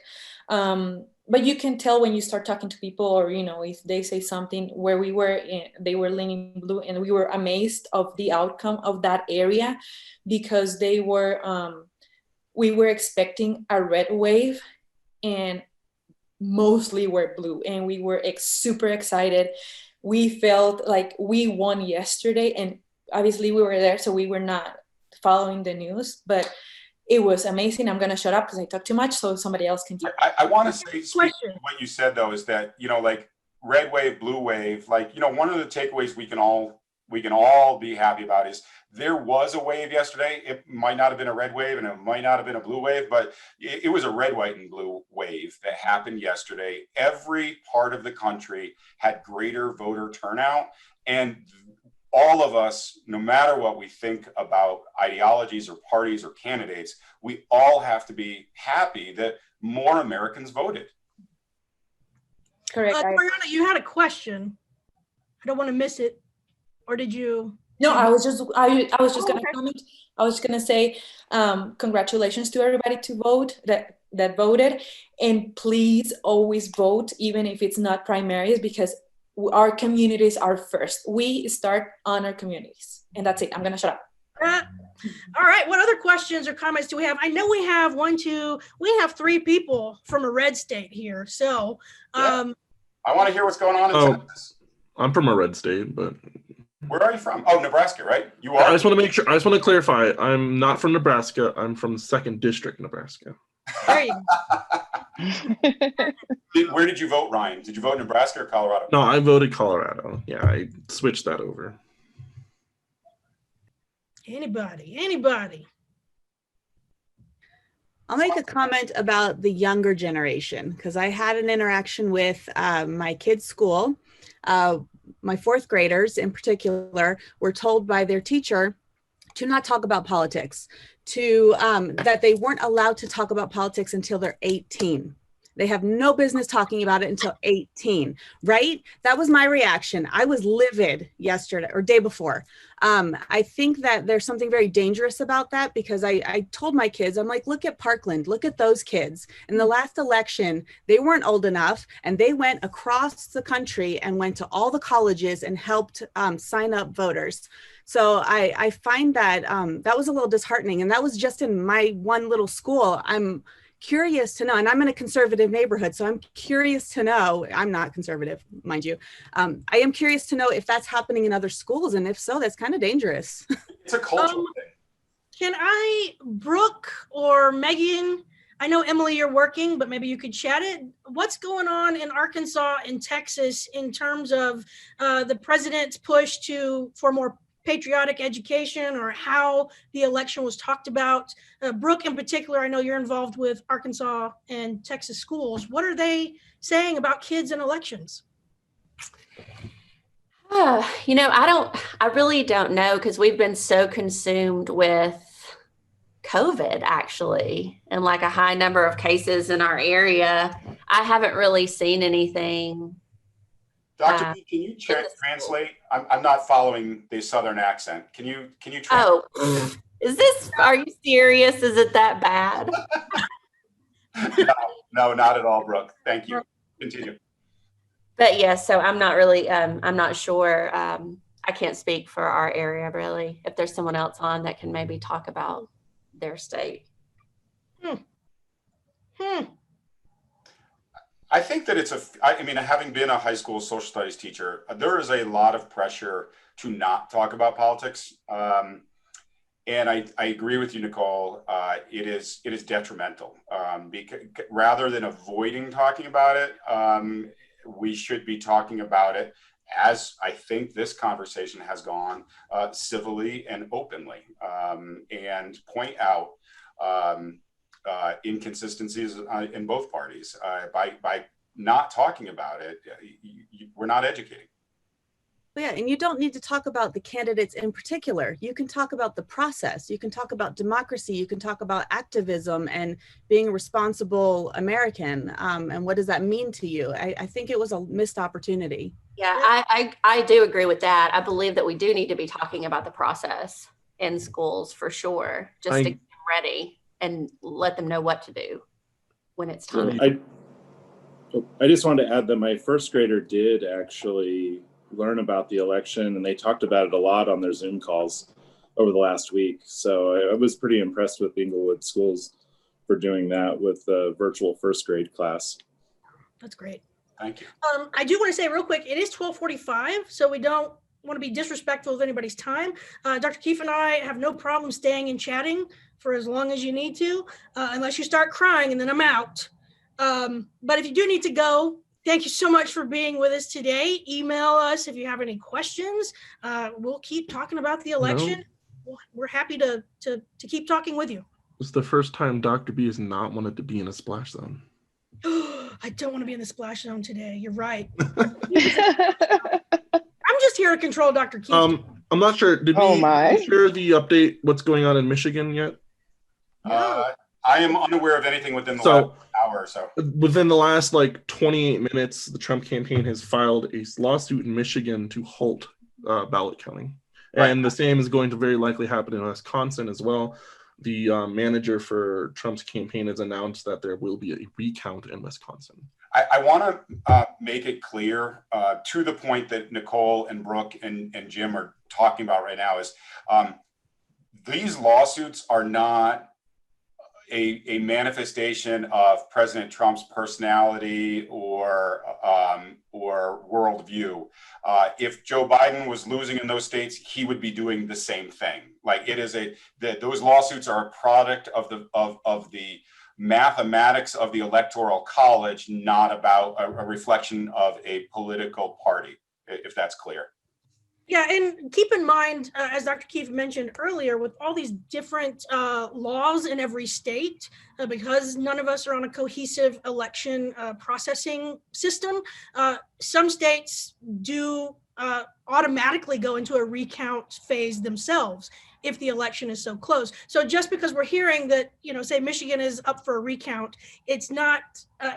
Speaker 6: But you can tell when you start talking to people, or if they say something. Where we were they were leaning blue, and we were amazed of the outcome of that area, because they were we were expecting a red wave and mostly were blue, and we were super excited. We felt like we won yesterday, and obviously we were there, so we were not following the news, but it was amazing. I'm going to shut up because I talk too much, so somebody else can keep.
Speaker 2: I want to say, what you said though, is that, like red wave, blue wave, like, one of the takeaways we can all be happy about is there was a wave yesterday. It might not have been a red wave and it might not have been a blue wave, but it was a red, white, and blue wave that happened yesterday. Every part of the country had greater voter turnout, and all of us, no matter what we think about ideologies or parties or candidates, we all have to be happy that more Americans voted.
Speaker 6: Correct.
Speaker 1: Mariana, you had a question. I don't want to miss it. Or did you?
Speaker 6: No, I was just
Speaker 1: Oh,
Speaker 6: gonna
Speaker 1: okay.
Speaker 6: comment. I was gonna say, congratulations to everybody to vote that voted, and please always vote, even if it's not primaries, because our communities are first. We start on our communities, and that's it. I'm gonna shut up.
Speaker 1: All right. What other questions or comments do we have? I know we have we have 3 people from a red state here. So,
Speaker 2: I want to hear what's going on in
Speaker 5: Oh.
Speaker 2: Texas.
Speaker 5: I'm from a red state, but
Speaker 2: Where are you from? Oh, Nebraska, right? You
Speaker 5: I
Speaker 2: are?
Speaker 5: just want to make sure. I just want to clarify. I'm not from Nebraska. I'm from 2nd District, Nebraska.
Speaker 1: there you go.
Speaker 2: Where did you vote, Ryan? Did you vote Nebraska or Colorado?
Speaker 5: No, I voted Colorado. Yeah, I switched that over.
Speaker 1: Anybody?
Speaker 7: I'll make a comment about the younger generation because I had an interaction with my kids' school. My 4th graders in particular were told by their teacher to not talk about politics, that they weren't allowed to talk about politics until they're 18. They have no business talking about it until 18, right? That was my reaction. I was livid yesterday or day before. I think that there's something very dangerous about that because I told my kids, I'm like, look at Parkland, look at those kids. In the last election, they weren't old enough and they went across the country and went to all the colleges and helped sign up voters. So I find that that was a little disheartening, and that was just in my one little school. I'm curious to know, and I'm in a conservative neighborhood, so I'm curious to know, I'm not conservative, mind you. I am curious to know if that's happening in other schools, and if so, that's kind of dangerous.
Speaker 2: It's a cultural thing.
Speaker 1: Can I, Brooke or Megan, I know Emily, you're working, but maybe you could chat it. What's going on in Arkansas and Texas in terms of the president's push for more patriotic education, or how the election was talked about? Brooke, in particular, I know you're involved with Arkansas and Texas schools. What are they saying about kids and elections?
Speaker 8: I really don't know because we've been so consumed with COVID actually, and like a high number of cases in our area. I haven't really seen anything.
Speaker 2: Dr. B, can you translate? I'm not following the Southern accent. Can you translate?
Speaker 8: Oh, are you serious? Is it that bad?
Speaker 2: No, not at all, Brooke. Thank you. Continue.
Speaker 8: But yes, so I'm not really, I'm not sure. I can't speak for our area really. If there's someone else on that can maybe talk about their state.
Speaker 2: I think that having been a high school social studies teacher, there is a lot of pressure to not talk about politics. And I agree with you, Nicole. It is detrimental because rather than avoiding talking about it, we should be talking about it, as I think this conversation has gone, civilly and openly, and point out inconsistencies in both parties. By not talking about it, we're not educating.
Speaker 7: Yeah, and you don't need to talk about the candidates in particular. You can talk about the process. You can talk about democracy. You can talk about activism and being a responsible American. And what does that mean to you? I think it was a missed opportunity.
Speaker 8: Yeah, I do agree with that. I believe that we do need to be talking about the process in schools for sure, just to get them ready and let them know what to do when it's time.
Speaker 9: I just wanted to add that my 1st grader did actually learn about the election, and they talked about it a lot on their Zoom calls over the last week. So I was pretty impressed with Inglewood Schools for doing that with the virtual 1st grade class.
Speaker 1: That's great.
Speaker 2: Thank you.
Speaker 1: I do want to say real quick, it is 12:45, so we don't want to be disrespectful of anybody's time. Dr. Keefe and I have no problem staying and chatting for as long as you need to, unless you start crying and then I'm out. But if you do need to go, thank you so much for being with us today. Email us if you have any questions. We'll keep talking about the election. We're happy to keep talking with you.
Speaker 5: It's the first time Dr. B has not wanted to be in a splash zone.
Speaker 1: I don't want to be in the splash zone today. You're right. I'm just here to control Dr. Keefe.
Speaker 5: I'm not sure. Did we share the update? What's going on in Michigan yet?
Speaker 2: I am unaware of anything within the last hour or so.
Speaker 5: Within the last 28 minutes, the Trump campaign has filed a lawsuit in Michigan to halt ballot counting. And the same is going to very likely happen in Wisconsin as well. The manager for Trump's campaign has announced that there will be a recount in Wisconsin.
Speaker 2: I want to make it clear to the point that Nicole and Brooke and Jim are talking about right now is these lawsuits are not a manifestation of President Trump's personality or worldview. If Joe Biden was losing in those states, he would be doing the same thing. Like it is those lawsuits are a product of the mathematics of the Electoral College, not about a reflection of a political party, if that's clear.
Speaker 1: Yeah, and keep in mind, as Dr. Keefe mentioned earlier, with all these different laws in every state, because none of us are on a cohesive election processing system, some states do automatically go into a recount phase themselves if the election is so close. So just because we're hearing that, say Michigan is up for a recount, it's not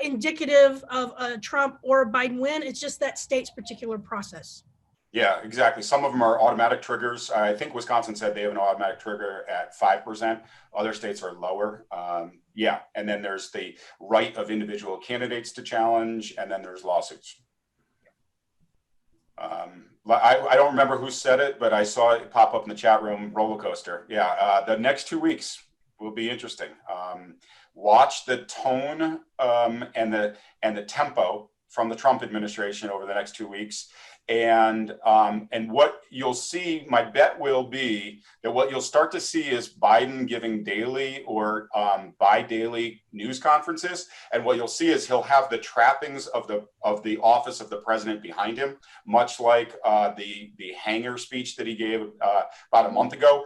Speaker 1: indicative of a Trump or a Biden win. It's just that state's particular process.
Speaker 2: Yeah, exactly. Some of them are automatic triggers. I think Wisconsin said they have an automatic trigger at 5%. Other states are lower. Yeah, and then there's the right of individual candidates to challenge, and then there's lawsuits. I don't remember who said it, but I saw it pop up in the chat room. Roller coaster. Yeah, the next 2 weeks will be interesting. Watch the tone and the tempo from the Trump administration over the next 2 weeks. And what you'll see, my bet will be that what you'll start to see is Biden giving daily or bi-daily news conferences. And what you'll see is he'll have the trappings of the office of the president behind him, much like the hanger speech that he gave about a month ago.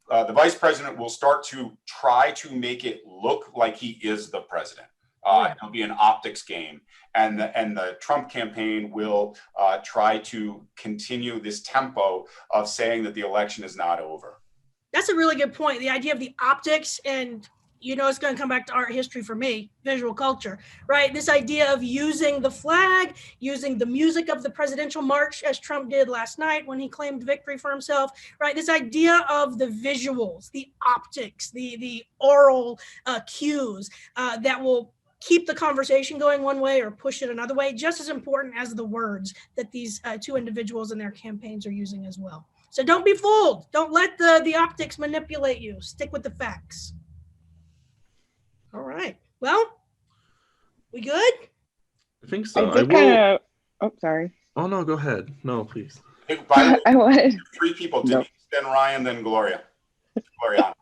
Speaker 2: The vice president will start to try to make it look like he is the president. It'll be an optics game, and the Trump campaign will try to continue this tempo of saying that the election is not over.
Speaker 1: That's a really good point. The idea of the optics, and it's going to come back to art history for me, visual culture, right? This idea of using the flag, using the music of the presidential march, as Trump did last night when he claimed victory for himself, right? This idea of the visuals, the optics, the oral cues that will keep the conversation going one way or push it another way, just as important as the words that these two individuals in their campaigns are using as well. So don't be fooled. Don't let the optics manipulate you. Stick with the facts. All right. Well, we good?
Speaker 5: I think so.
Speaker 4: I did kind of. Oh, sorry.
Speaker 5: Oh no, go ahead. No, please.
Speaker 2: By the way,
Speaker 4: I wanted
Speaker 2: 3 people: Denise, then Ryan, then Gloria. Gloria.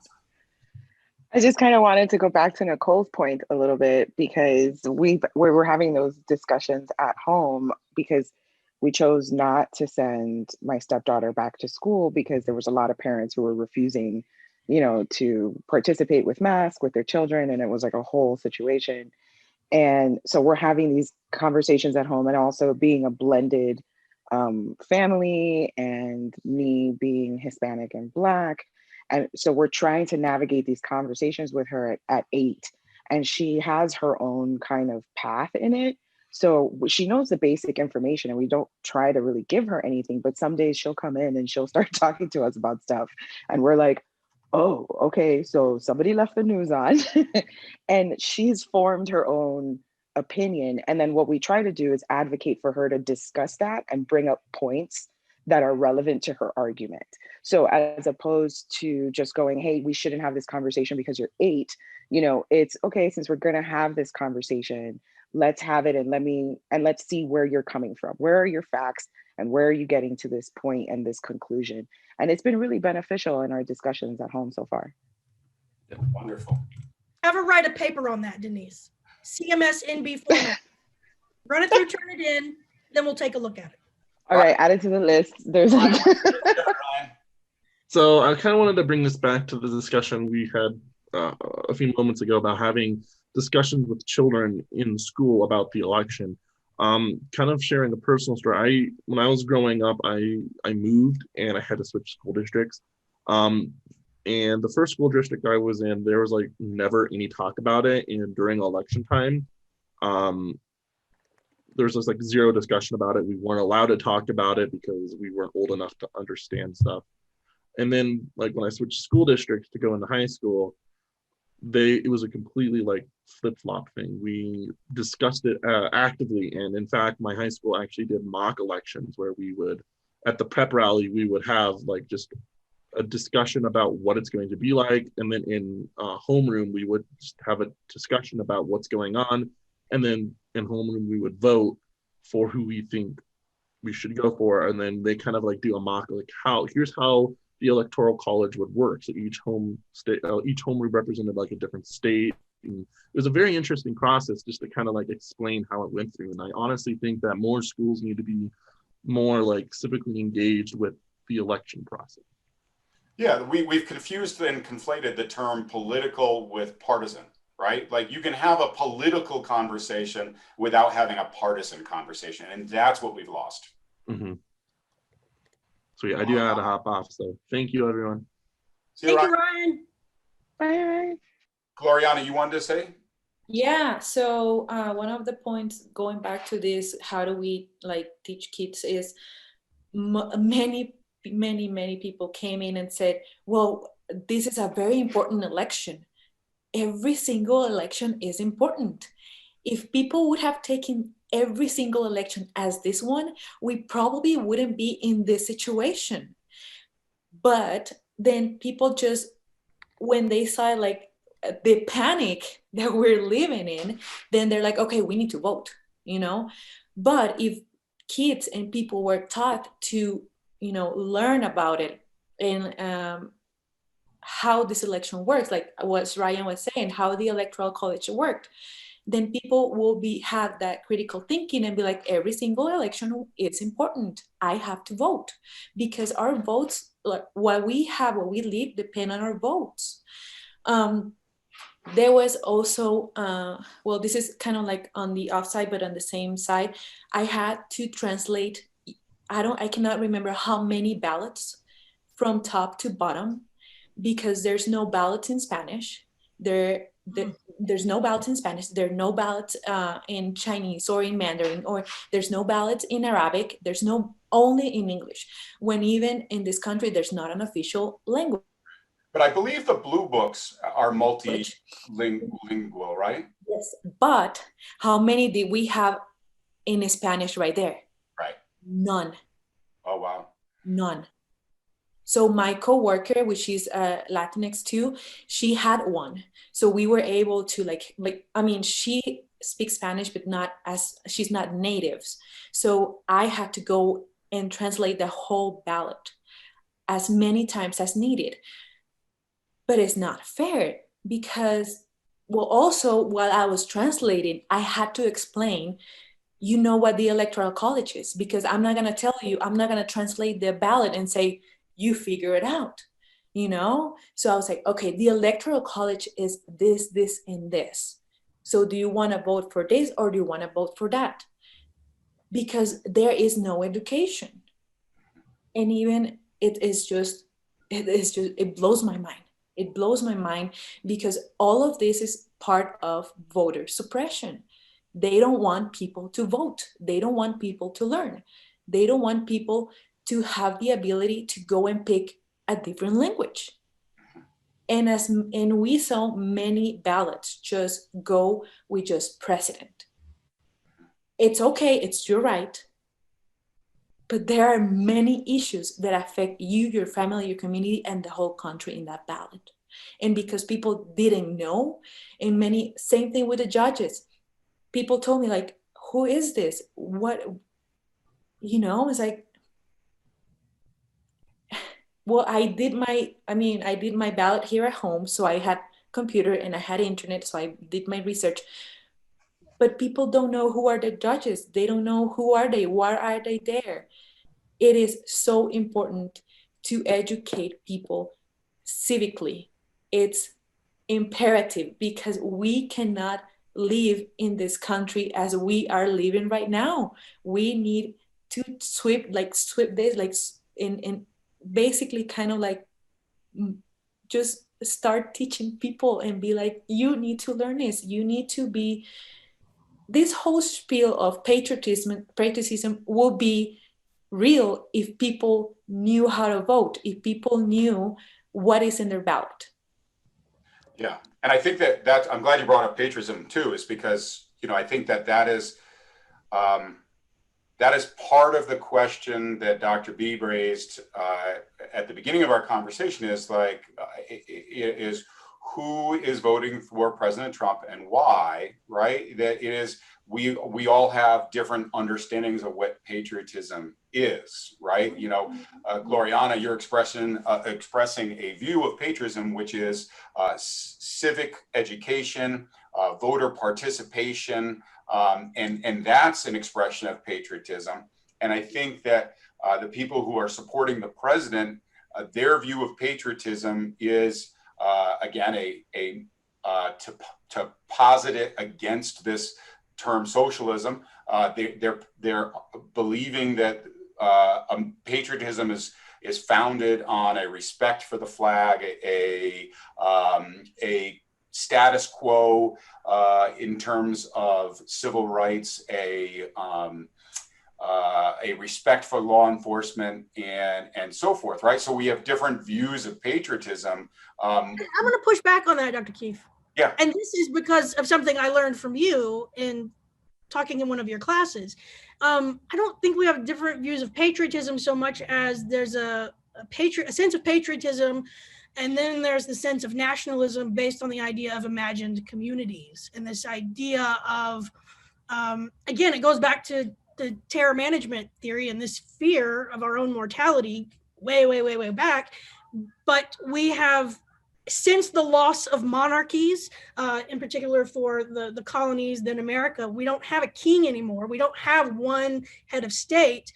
Speaker 4: I just kind of wanted to go back to Nicole's point a little bit, because we were having those discussions at home because we chose not to send my stepdaughter back to school because there was a lot of parents who were refusing, to participate with masks with their children. And it was like a whole situation. And so we're having these conversations at home, and also being a blended family, and me being Hispanic and Black. And so we're trying to navigate these conversations with her at 8, and she has her own kind of path in it. So she knows the basic information, and we don't try to really give her anything, but some days she'll come in and she'll start talking to us about stuff. And we're like, oh, okay, so somebody left the news on. And she's formed her own opinion. And then what we try to do is advocate for her to discuss that and bring up points that are relevant to her argument. So as opposed to just going, hey, we shouldn't have this conversation because you're 8, it's okay, since we're going to have this conversation, let's have it, and let's see where you're coming from. Where are your facts, and where are you getting to this point and this conclusion? And it's been really beneficial in our discussions at home so far.
Speaker 2: Wonderful.
Speaker 1: Have her write a paper on that, Denise. CMS NB format. Run it through, turn it in, then we'll take a look at it.
Speaker 4: All right, add it to the list. There's like
Speaker 5: So I kind of wanted to bring this back to the discussion we had a few moments ago about having discussions with children in school about the election. Kind of sharing a personal story. When I was growing up, I moved and I had to switch school districts. And the first school district I was in, there was like never any talk about it. And during election time, there's just like zero discussion about it. We weren't allowed to talk about it because we weren't old enough to understand stuff. And then like when I switched school districts to go into high school, it was a completely like flip-flop thing. We discussed it actively, and in fact my high school actually did mock elections where we would, at the pep rally, we would have like just a discussion about what it's going to be like, and then in homeroom we would just have a discussion about what's going on, and then in homeroom we would vote for who we think we should go for, and then they kind of like do a mock like here's how the electoral college would work. So each home represented like a different state. And it was a very interesting process just to kind of like explain how it went through. And I honestly think that more schools need to be more like civically engaged with the election process.
Speaker 2: Yeah, we've confused and conflated the term political with partisan, right? Like you can have a political conversation without having a partisan conversation, and that's what we've lost.
Speaker 5: Mm-hmm. So yeah, I do have to hop off. So thank you, everyone.
Speaker 2: See you,
Speaker 1: Thank you, Ryan.
Speaker 4: Bye.
Speaker 2: Gloriana, you wanted to say?
Speaker 6: Yeah, so one of the points going back to this, how do we like teach kids, is many people came in and said, well, this is a very important election. Every single election is important. If people would have taken every single election as this one, we probably wouldn't be in this situation. But then people just, when they saw like the panic that we're living in, then they're like, okay, we need to vote, you know? But if kids and people were taught to, you know, learn about it and how this election works, like what Ryan was saying, how the electoral college worked, then people will have that critical thinking and be like, every single election is important. I have to vote because our votes, like what we live, depend on our votes. There was also, well, this is kind of like on the offside, but on the same side, I had to translate, I cannot remember how many ballots from top to bottom, because there's no ballots in Spanish. There's no ballots in Spanish. There are no ballots in Chinese or in Mandarin, or there's no ballots in Arabic. There's only in English, when even in this country, there's not an official language.
Speaker 2: But I believe the blue books are multilingual, right?
Speaker 6: Yes, but how many did we have in Spanish right there?
Speaker 2: Right.
Speaker 6: None.
Speaker 2: Oh, wow.
Speaker 6: None. So my coworker, which is Latinx too, she had one. So we were able to I mean, she speaks Spanish, but she's not natives. So I had to go and translate the whole ballot as many times as needed. But it's not fair because, well, also while I was translating, I had to explain, you know, what the electoral college is, because I'm not going to tell you, I'm not going to translate the ballot and say, you figure it out, you know? So I was like, okay, the electoral college is this, this, and this. So do you want to vote for this or do you want to vote for that? Because there is no education. And even it blows my mind. It blows my mind because all of this is part of voter suppression. They don't want people to vote. They don't want people to learn. They don't want people to have the ability to go and pick a different language. And we saw many ballots just go with just president. It's okay, it's your right. But there are many issues that affect you, your family, your community, and the whole country in that ballot. And because people didn't know, and same thing with the judges. People told me, like, who is this? What, you know, it's like, well, I did my ballot here at home. So I had computer and I had internet. So I did my research. But people don't know who are the judges. They don't know who are they, why are they there? It is so important to educate people civically. It's imperative because we cannot live in this country as we are living right now. We need to sweep this, like in basically kind of like just start teaching people and be like, you need to learn this. You need to be this whole spiel of patriotism will be real if people knew how to vote, if people knew what is in their ballot.
Speaker 2: Yeah, and I think that I'm glad you brought up patriotism too, is because, you know, I think that is part of the question that Dr. Beebe raised at the beginning of our conversation, is like, is who is voting for President Trump and why, right? That it is, we all have different understandings of what patriotism is, right? You know, Gloriana, you're expressing a view of patriotism, which is civic education, voter participation, and that's an expression of patriotism. And I think that the people who are supporting the president, their view of patriotism is again to posit it against this term socialism. They're believing that patriotism is founded on a respect for the flag, a status quo in terms of civil rights, a respect for law enforcement, and so forth, right? So we have different views of patriotism.
Speaker 1: I'm going to push back on that, Dr. Keefe.
Speaker 2: Yeah.
Speaker 1: And this is because of something I learned from you in talking in one of your classes. I don't think we have different views of patriotism so much as there's a sense of patriotism, and then there's the sense of nationalism based on the idea of imagined communities. And this idea of, again, it goes back to the terror management theory and this fear of our own mortality way back. But we have, since the loss of monarchies, in particular for the colonies, then America, we don't have a king anymore. We don't have one head of state.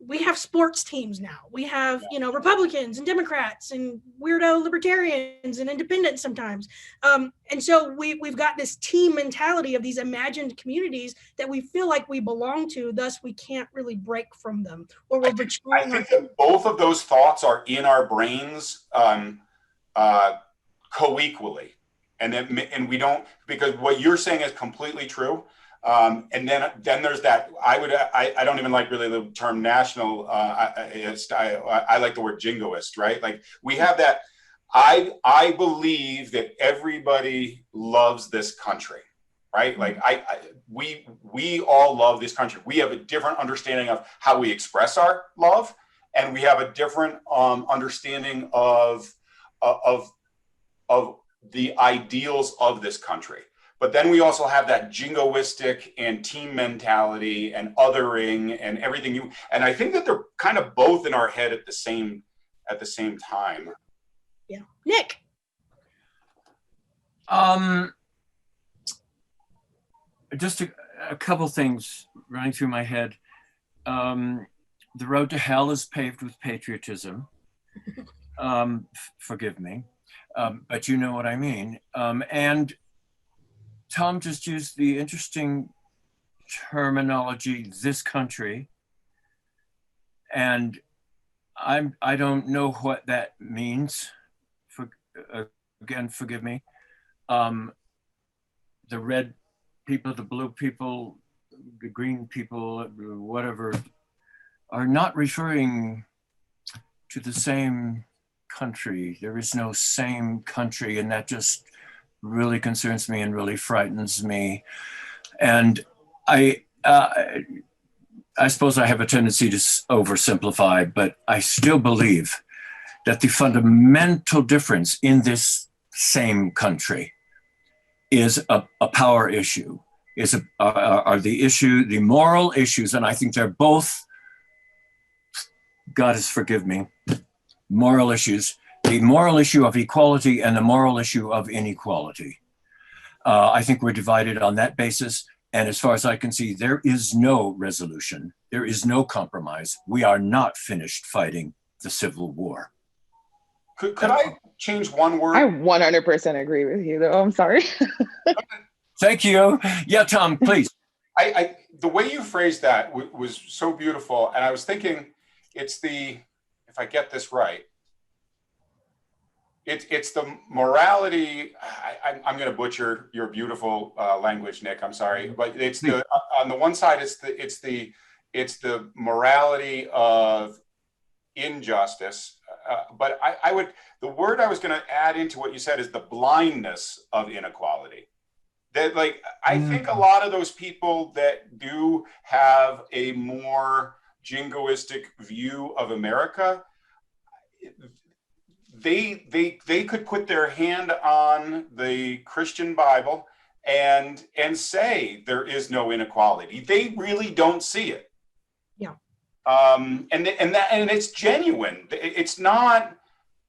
Speaker 1: We have sports teams now. We have, you know, Republicans and Democrats and weirdo libertarians and independents sometimes. And so we've got this team mentality of these imagined communities that we feel like we belong to, thus we can't really break from them. Or we're
Speaker 2: I think that both of those thoughts are in our brains co-equally. And we don't, because what you're saying is completely true. And then there's that, I don't even like really the term national, I like the word jingoist, right? Like we have that, I believe that everybody loves this country, right? Like we all love this country. We have a different understanding of how we express our love, and we have a different understanding of the ideals of this country. But then we also have that jingoistic and team mentality and othering and everything. And I think that they're kind of both in our head at the same time.
Speaker 1: Yeah, Nick.
Speaker 3: Just a couple things running through my head. The road to hell is paved with patriotism. Forgive me, but you know what I mean. And Tom just used the interesting terminology, this country. And I don't know what that means. Again, forgive me. The red people, the blue people, the green people, whatever, are not referring to the same country. There is no same country, and that just really concerns me and really frightens me. And I suppose I have a tendency to oversimplify, but I still believe that the fundamental difference in this same country is a power issue, are the moral issues, and I think they're both, God forgive me, moral issues, the moral issue of equality and the moral issue of inequality. I think we're divided on that basis. And as far as I can see, there is no resolution. There is no compromise. We are not finished fighting the Civil War.
Speaker 2: Could I change one word?
Speaker 4: I 100% agree with you, though. I'm sorry.
Speaker 3: Thank you. Yeah, Tom, please.
Speaker 2: The way you phrased that was so beautiful. And I was thinking, it's if I get this right, it's the morality. I'm going to butcher your beautiful language, Nick. I'm sorry, but it's the on the one side, it's the morality of injustice. But the word I was going to add into what you said is the blindness of inequality. That, like, I think a lot of those people that do have a more jingoistic view of America, they could put their hand on the Christian Bible and say there is no inequality. They really don't see it.
Speaker 1: Yeah.
Speaker 2: And it's genuine. It's not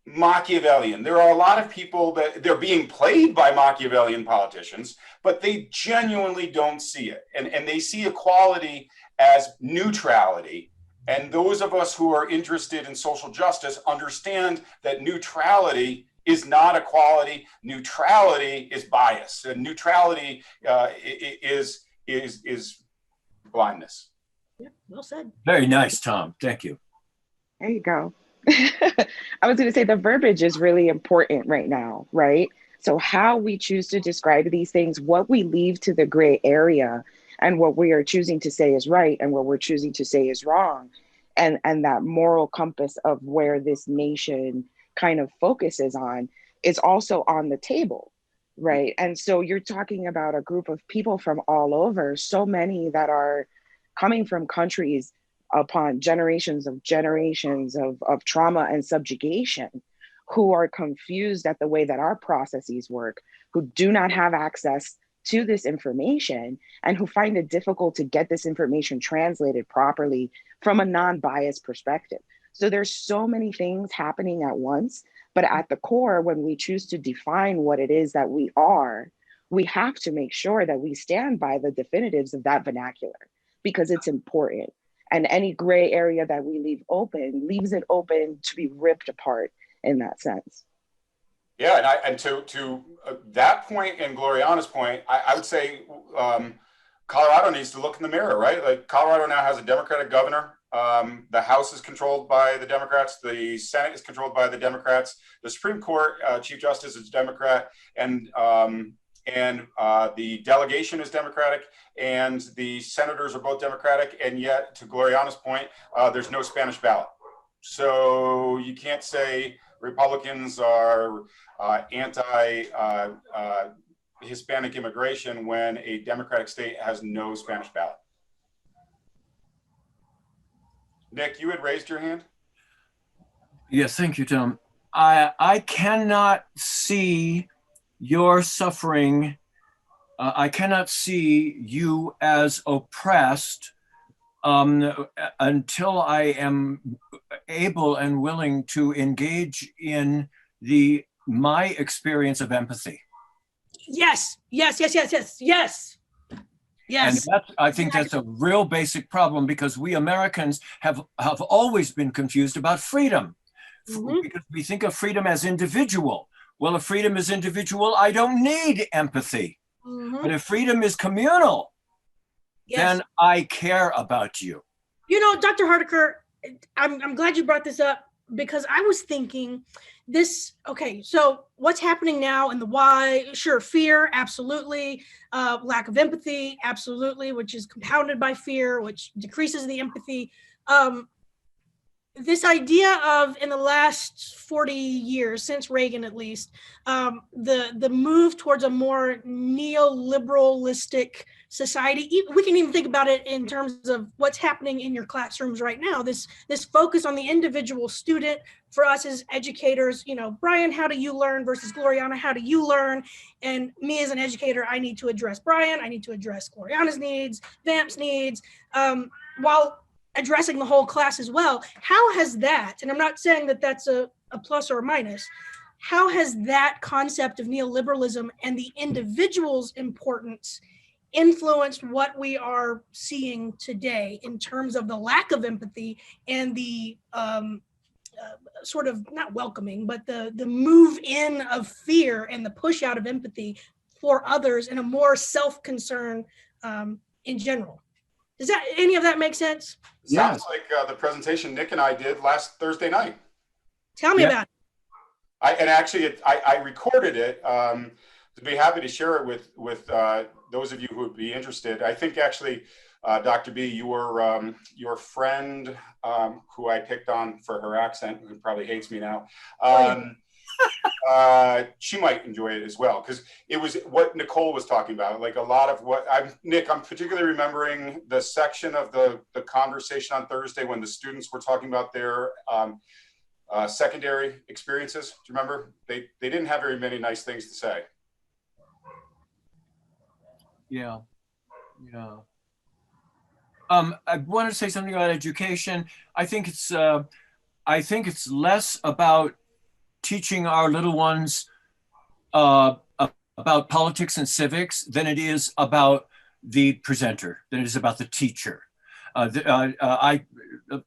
Speaker 2: Machiavellian. There are a lot of people that they're being played by Machiavellian politicians, but they genuinely don't see it. And they see equality as neutrality. And those of us who are interested in social justice understand that neutrality is not equality. Neutrality is bias. And neutrality is blindness.
Speaker 1: Yeah, well said.
Speaker 3: Very nice, Tom. Thank you.
Speaker 4: There you go. I was going to say the verbiage is really important right now, right? So how we choose to describe these things, what we leave to the gray area, and what we are choosing to say is right and what we're choosing to say is wrong, and that moral compass of where this nation kind of focuses on is also on the table, right? And so you're talking about a group of people from all over, so many that are coming from countries upon generations of trauma and subjugation, who are confused at the way that our processes work, who do not have access to this information, and who find it difficult to get this information translated properly from a non-biased perspective. So there's so many things happening at once, but at the core, when we choose to define what it is that we are, we have to make sure that we stand by the definitives of that vernacular, because it's important. And any gray area that we leave open leaves it open to be ripped apart in that sense.
Speaker 2: Yeah, and to that point and Gloriana's point, I would say Colorado needs to look in the mirror, right? Like, Colorado now has a Democratic governor. The House is controlled by the Democrats. The Senate is controlled by the Democrats. The Supreme Court Chief Justice is Democrat, and the delegation is Democratic, and the senators are both Democratic. And yet, to Gloriana's point, there's no Spanish ballot. So you can't say Republicans are anti-Hispanic immigration when a Democratic state has no Spanish ballot. Nick, you had raised your hand?
Speaker 3: Yes, thank you, Tom. I cannot see your suffering. I cannot see you as oppressed until I am able and willing to engage in my experience of empathy.
Speaker 1: Yes.
Speaker 3: And I think that's a real basic problem, because we Americans have always been confused about freedom. Because we think of freedom as individual. Well, if freedom is individual, I don't need empathy. But if freedom is communal, then I care about you.
Speaker 1: You know, Dr. Hardiker, I'm glad you brought this up, because I was thinking this, okay, so what's happening now and the why, sure, fear, absolutely. Lack of empathy, absolutely, which is compounded by fear, which decreases the empathy. This idea of, in the last 40 years, since Reagan at least, the move towards a more neoliberalistic society, we can even think about it in terms of what's happening in your classrooms right now. This focus on the individual student for us as educators, you know, Brian, how do you learn versus Gloriana, how do you learn? And me as an educator, I need to address Brian, I need to address Gloriana's needs, Vamp's needs, while addressing the whole class as well. How has that, and I'm not saying that that's a plus or a minus, how has that concept of neoliberalism and the individual's importance influenced what we are seeing today in terms of the lack of empathy and the sort of, not welcoming, but the move in of fear and the push out of empathy for others and a more self-concern in general? Does that, any of that make sense?
Speaker 2: Sounds like the presentation Nick and I did last Thursday night.
Speaker 1: Tell me about it.
Speaker 2: I recorded it. To be happy to share it with those of you who would be interested. I think actually, Dr. B, your friend who I picked on for her accent, who probably hates me now, she might enjoy it as well, because it was what Nicole was talking about. Like a lot of what Nick, I'm particularly remembering the section of the conversation on Thursday when the students were talking about their secondary experiences. Do you remember? They didn't have very many nice things to say.
Speaker 3: Yeah. I want to say something about education. I think it's less about teaching our little ones about politics and civics than it is about the presenter, than it is about the teacher. Of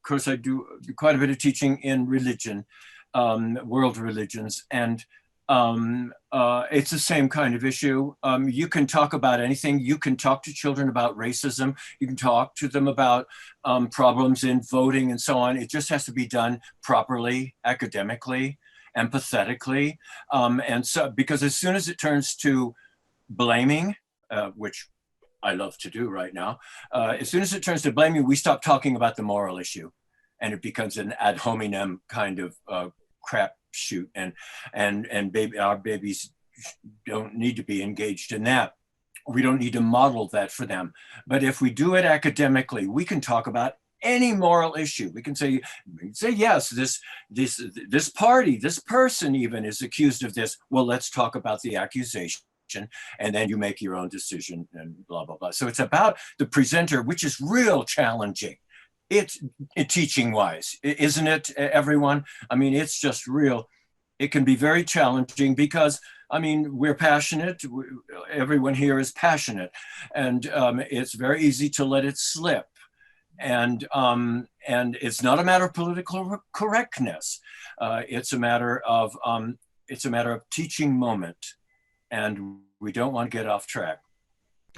Speaker 3: course, I do quite a bit of teaching in religion, world religions, and it's the same kind of issue. You can talk about anything. You can talk to children about racism. You can talk to them about problems in voting and so on. It just has to be done properly, academically, empathetically. And so, because as soon as it turns to blaming, which I love to do right now, as soon as it turns to blaming, we stop talking about the moral issue, and it becomes an ad hominem kind of crap shoot, and our babies don't need to be engaged in that. We don't need to model that for them. But if we do it academically, we can talk about any moral issue. We can say yes, this party, this person even is accused of this. Well, let's talk about the accusation, and then you make your own decision, and blah blah blah. So it's about the presenter, which is real challenging. It's teaching wise, isn't it, everyone? I mean, it's just real. It can be very challenging because, I mean, we're passionate. Everyone here is passionate, and it's very easy to let it slip. And it's not a matter of political correctness. It's a matter of teaching moment, and we don't want to get off track.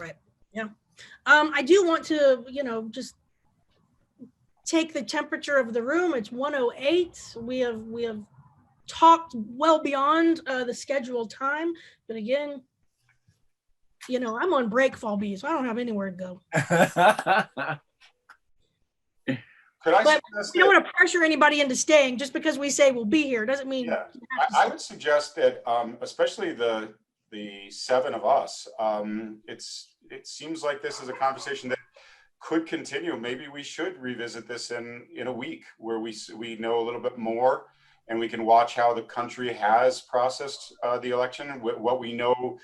Speaker 1: Right. Yeah. I do want to, just take the temperature of the room. It's 1:08. We have talked well beyond the scheduled time, but again, I'm on break, Fall B, so I don't have anywhere to go. But we don't want to pressure anybody into staying just because we say we'll be here. Doesn't mean.
Speaker 2: Yeah. I would suggest that, especially the 7 of us, it seems like this is a conversation that could continue. Maybe we should revisit this in a week, where we know a little bit more, and we can watch how the country has processed the election, what we know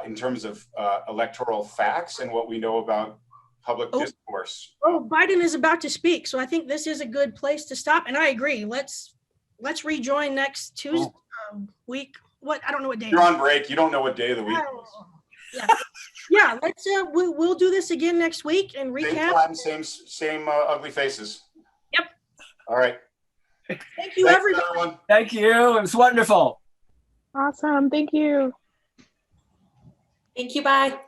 Speaker 2: in terms of electoral facts, and what we know about public discourse.
Speaker 1: Oh, Biden is about to speak, so I think this is a good place to stop. And I agree. Let's rejoin next Tuesday week. What? I don't know what day.
Speaker 2: You're on break. You don't know what day of the week it is.
Speaker 1: Yeah. Let's we'll do this again next week and recap.
Speaker 2: Same ugly faces.
Speaker 1: Yep.
Speaker 2: All right.
Speaker 1: Thank you, everyone.
Speaker 3: Thank you. It was wonderful.
Speaker 4: Awesome. Thank you.
Speaker 6: Thank you. Bye.